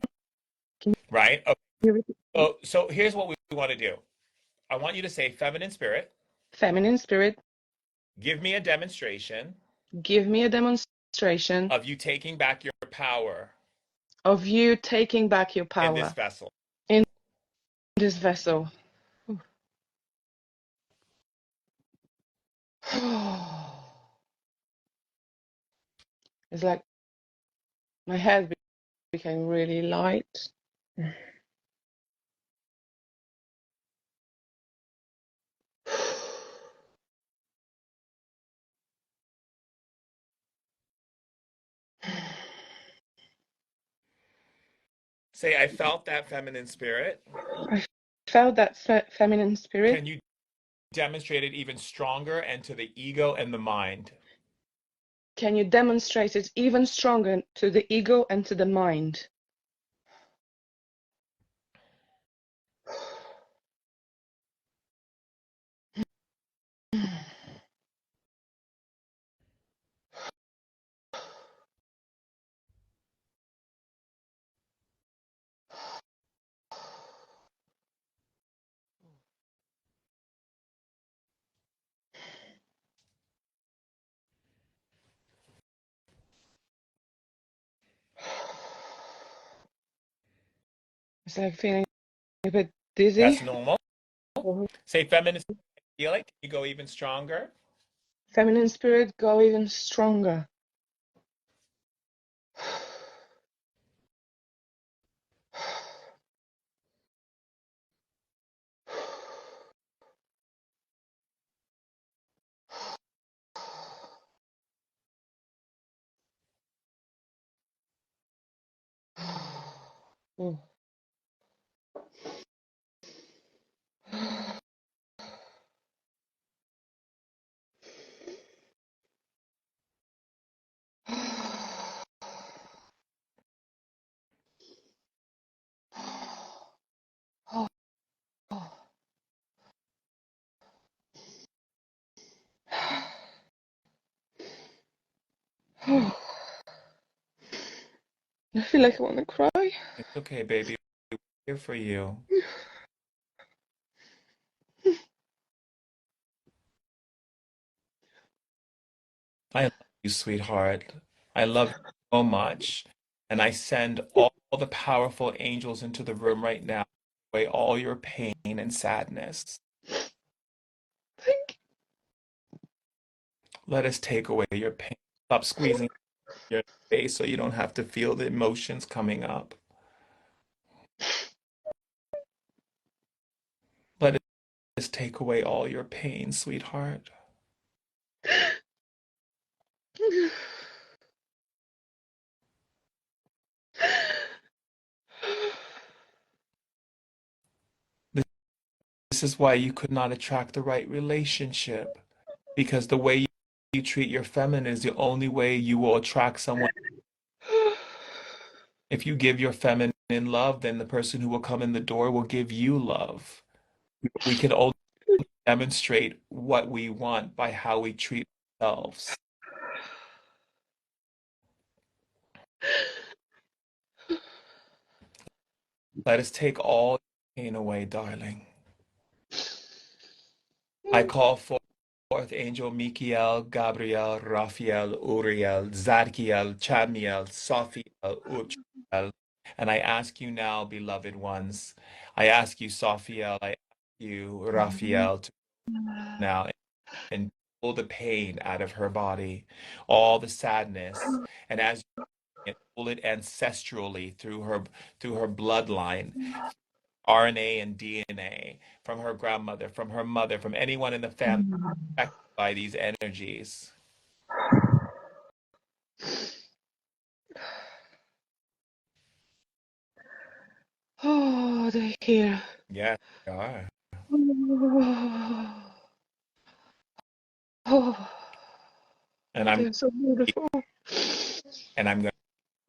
Can right? Okay. you repeat? So here's what we want to do. I want you to say feminine spirit, Feminine spirit, give me a demonstration give me a demonstration of you taking back your power of you taking back your in this power vessel. in this vessel. It's like my head became really light. Say, I felt that feminine spirit. I felt that feminine spirit. Can you demonstrate it even stronger and to the ego and the mind? Can you demonstrate it even stronger to the ego and to the mind? It's like feeling a bit dizzy. That's normal. Say, feminine spirit, feel it. Can you go even stronger? Feminine spirit, go even stronger. Oh. I feel like I want to cry. It's okay, baby. We're here for you. I love you, sweetheart. I love you so much. And I send all the powerful angels into the room right now, away all your pain and sadness. Thank Let us take away your pain. Stop squeezing your face so you don't have to feel the emotions coming up. Let us take away all your pain, sweetheart. you. This is why you could not attract the right relationship, because the way you treat your feminine is the only way you will attract someone. If you give your feminine love, then the person who will come in the door will give you love. We can only demonstrate what we want by how we treat ourselves. Let us take all pain away, darling. I call forth Angel Michael, Gabriel, Raphael, Uriel, Zadkiel, Chamiel, Sophiel, Utriel. And I ask you now, beloved ones, I ask you, Sophiel, I ask you, Raphael, to now and pull the pain out of her body, all the sadness. And as you pull it ancestrally through her bloodline, RNA and DNA, from her grandmother, from her mother, from anyone in the family affected by these energies. Oh, they're here. Yes, they are. Oh, And I'm they're so beautiful. going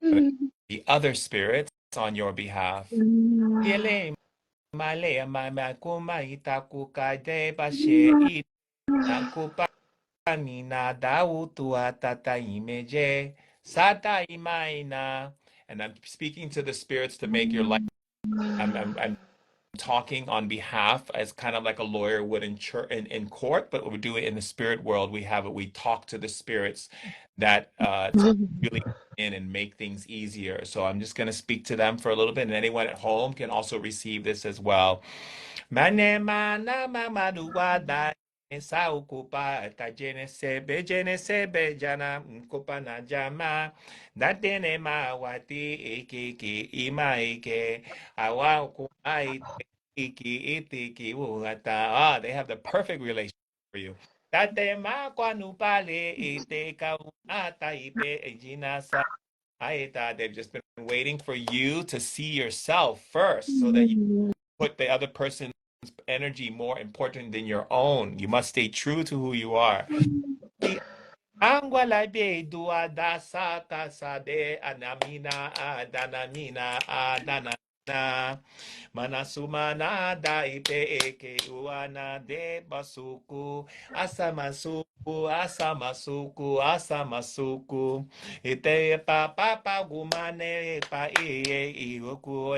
to the other spirits on your behalf. Yele male mama kuma itaku kaide bashe i nakupa ni na dautu atata imeje sata imaina. And I'm speaking to the spirits to make your life. I'm talking on behalf as kind of like a lawyer would in church, in court, but we do it in the spirit world. We talk to the spirits that to really in and make things easier. So I'm just going to speak to them for a little bit, and anyone at home can also receive this as well. Manema na mamadu wada esa ukupa jene sebe jana mkupa na jama datene ma wati iki ima ike awa kuma iki itiki wata. Ah, they have the perfect relationship for you. Date ma kwanu pale ite kaunata ipe ejinasa aita. They've just been waiting for you to see yourself first so that you put the other person's energy more important than your own. You must stay true to who you are. Angwala be dua da sa ta sa de anamina adanamina adanana manasumana da ipe eke uana de basuku asamasuku asamasuku asamasuku ite pa gumane pa ioku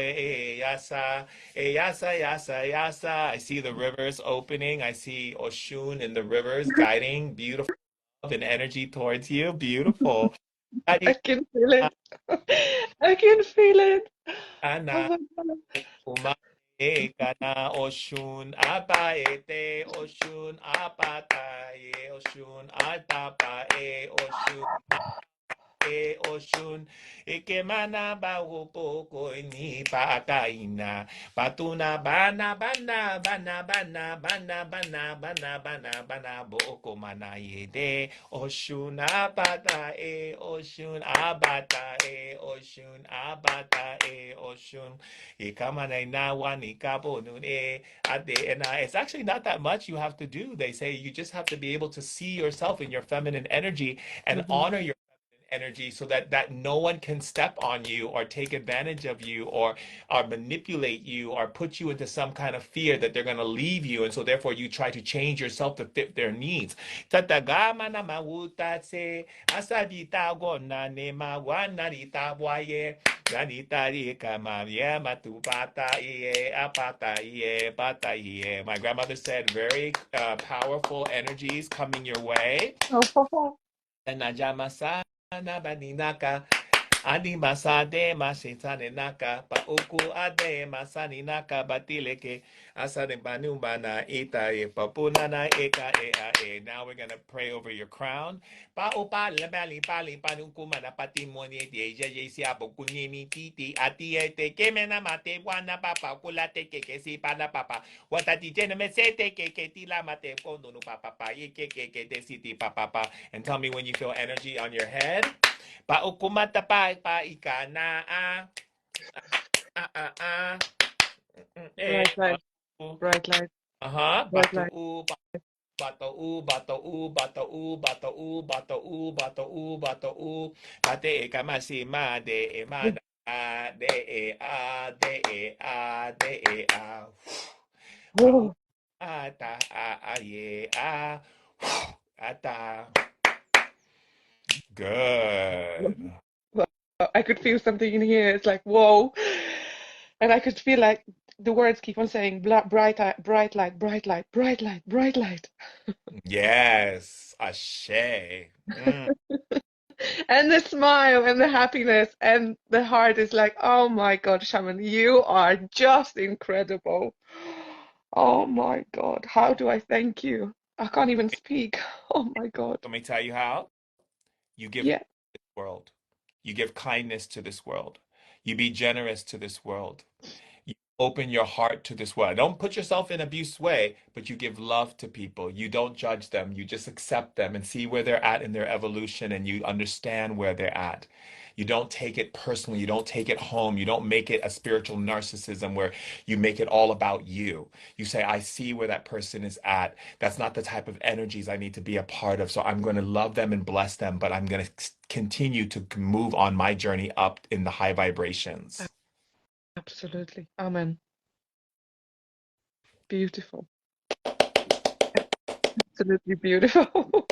yasa. I see the rivers opening. I see Oshun in the rivers guiding beautiful and energy towards you. Beautiful. I can feel it. I can feel it. Ana Oh my God. umane kana Oshun apaete Oshun apataye Oshun atapae Oshun Oshun ikemana baupo ni pakaina patuna bana boko mana yede Oshun abata Oshun abata Oshun abata Oshun ikamana na wani kapo nune ade. And it's actually not that much you have to do. They say you just have to be able to see yourself in your feminine energy and honor your energy so that no one can step on you or take advantage of you or manipulate you or put you into some kind of fear that they're going to leave you, and so therefore you try to change yourself to fit their needs. Tatagama na mautatse asabita gona ne mawanarita bwaye nanitari kama ye matupata iye apata iye pata iye. My grandmother said very powerful energies coming your way. And najamasa na baninaka ani masade masitane naka pa uku ade masani naka batileke asade banumbana ita e papuna na eka e. Now we're gonna pray over your crown. Pa upa labali pali panuku mana pati moni de jeje si abokunye mi titi ati ete kemena mate wana papa kulate keke si pana papa watati jene mesete keke tila mate kono no papa pa ye keke de siti papa. And tell me when you feel energy on your head. Pa ukumata pa ikana Bright light. Bright light. Uh-huh. Bright Batu light. u, batu u, batu u, batu u, batu u, batu u, batu u, batu u. Bate e kamasi ma de e ma da de e a de e a de e a. Au Oh, a ta a ye a. Ata. Good. well, I could feel something in here. It's like, whoa. And I could feel like the words keep on saying bright, bright light, bright light, bright light, bright light. Yes. Ashe. Mm. And the smile and the happiness and the heart is like, oh my God, Shaman, you are just incredible. Oh my God, how do I thank you? I can't even speak. Oh my God. Let me tell you how. You give Yeah, world. You give kindness to this world. You be generous to this world. You open your heart to this world. Don't put yourself in abuse way, but you give love to people. You don't judge them. You just accept them and see where they're at in their evolution and you understand where they're at. You don't take it personally. You don't take it home. You don't make it a spiritual narcissism where you make it all about you. You say, I see where that person is at. That's not the type of energies I need to be a part of. So I'm going to love them and bless them, but I'm going to continue to move on my journey up in the high vibrations. absolutely. Amen. Beautiful. Absolutely beautiful.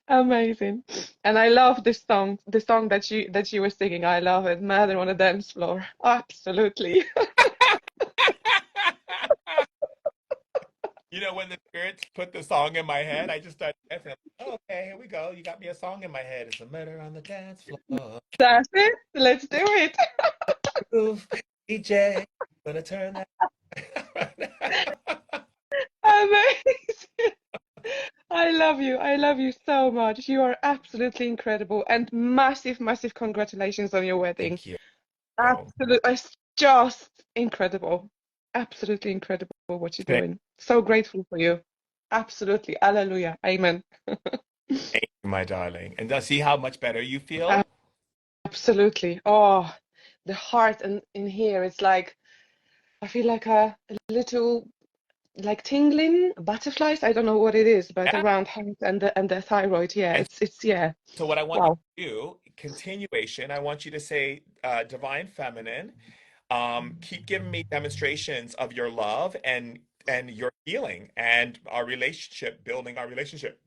Amazing. And I love this song, the song that you were singing. I love it. Mother on the dance floor. Absolutely. You know, when the spirits put the song in my head, I just started dancing. Oh, okay, here we go. You got me a song in my head. It's a murder on the dance floor. That's it. Let's do it. Oof, DJ, gonna turn that. Amazing. I love you. I love you so much. You are absolutely incredible. And massive, massive congratulations on your wedding. Thank you. Absolutely. It's just incredible. Absolutely incredible what you're Thank doing. So grateful for you. Absolutely. Hallelujah. Amen. you, my darling. And see how much better you feel? Absolutely. Oh, the heart and in here, it's like I feel like a little like tingling butterflies. I don't know what it is, but Yeah. around heart and the thyroid. Yeah, And it's yeah. so what I want you Wow. to do, continuation, I want you to say divine feminine. Keep giving me demonstrations of your love and your healing and our relationship, building our relationship.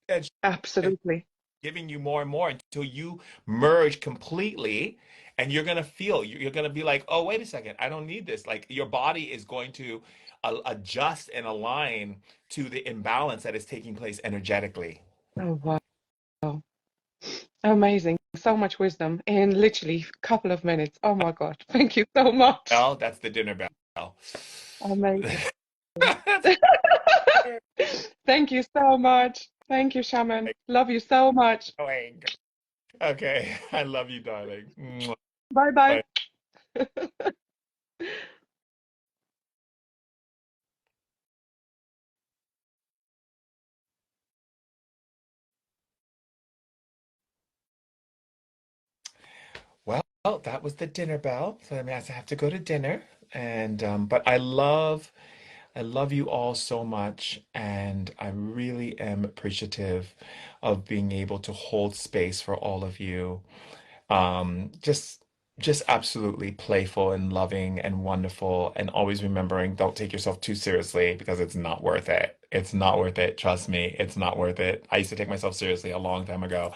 And Absolutely. giving you more and more until you merge completely and you're going to feel you're going to be like, oh, wait a second, I don't need this. Like your body is going to adjust and align to the imbalance that is taking place energetically. Oh wow. Amazing. So much wisdom in literally a couple of minutes. Oh my God. Thank you so much. Well, that's the dinner bell. Amazing. That's Thank you so much. Thank you, Shaman. Love you so much. going. Okay, I love you, darling. Mwah. Bye bye. Bye. Well, that was the dinner bell. So I mean, I have to go to dinner. And but I love you all so much, and I really am appreciative of being able to hold space for all of you. Just absolutely playful and loving and wonderful, and always remembering, don't take yourself too seriously because it's not worth it. It's not worth it. Trust me, it's not worth it. I used to take myself seriously a long time ago,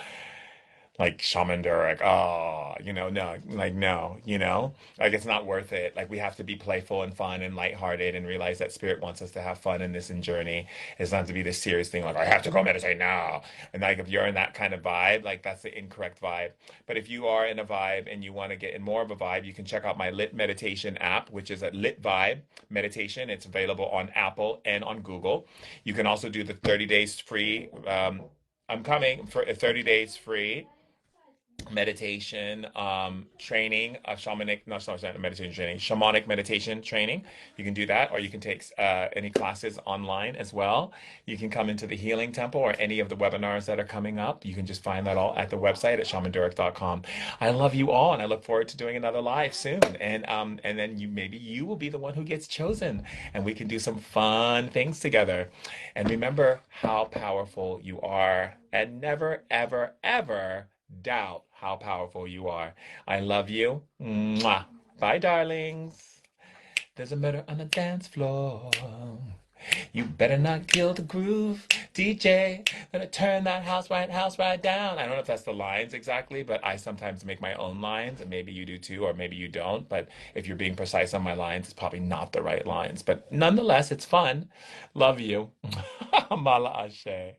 like Shaman Durek. Oh, no, like no, like it's not worth it. Like we have to be playful and fun and lighthearted and realize that spirit wants us to have fun in this and journey. It's not to be this serious thing like I have to go meditate now. And like if you're in that kind of vibe, like that's the incorrect vibe. But if you are in a vibe and you want to get in more of a vibe, you can check out my Lit Meditation app, which is a Lit Vibe meditation. It's available on Apple and on Google. You can also do the 30 days free. I'm coming for 30 days free meditation training, shamanic, not meditation training, shamanic meditation training. You can do that, or you can take any classes online as well. You can come into the Healing Temple or any of the webinars that are coming up. You can just find that all at the website at shamandurek.com. I love you all, and I look forward to doing another live soon. And then maybe you will be the one who gets chosen, and we can do some fun things together. And remember how powerful you are, and never, ever, ever doubt how powerful you are. I love you. Mwah. Bye, darlings. There's a murder on the dance floor. You better not kill the groove, DJ. Better turn that house right down. I don't know if that's the lines exactly, but I sometimes make my own lines, and maybe you do too, or maybe you don't. But if you're being precise on my lines, it's probably not the right lines. But nonetheless, it's fun. Love you. Mala Ashe.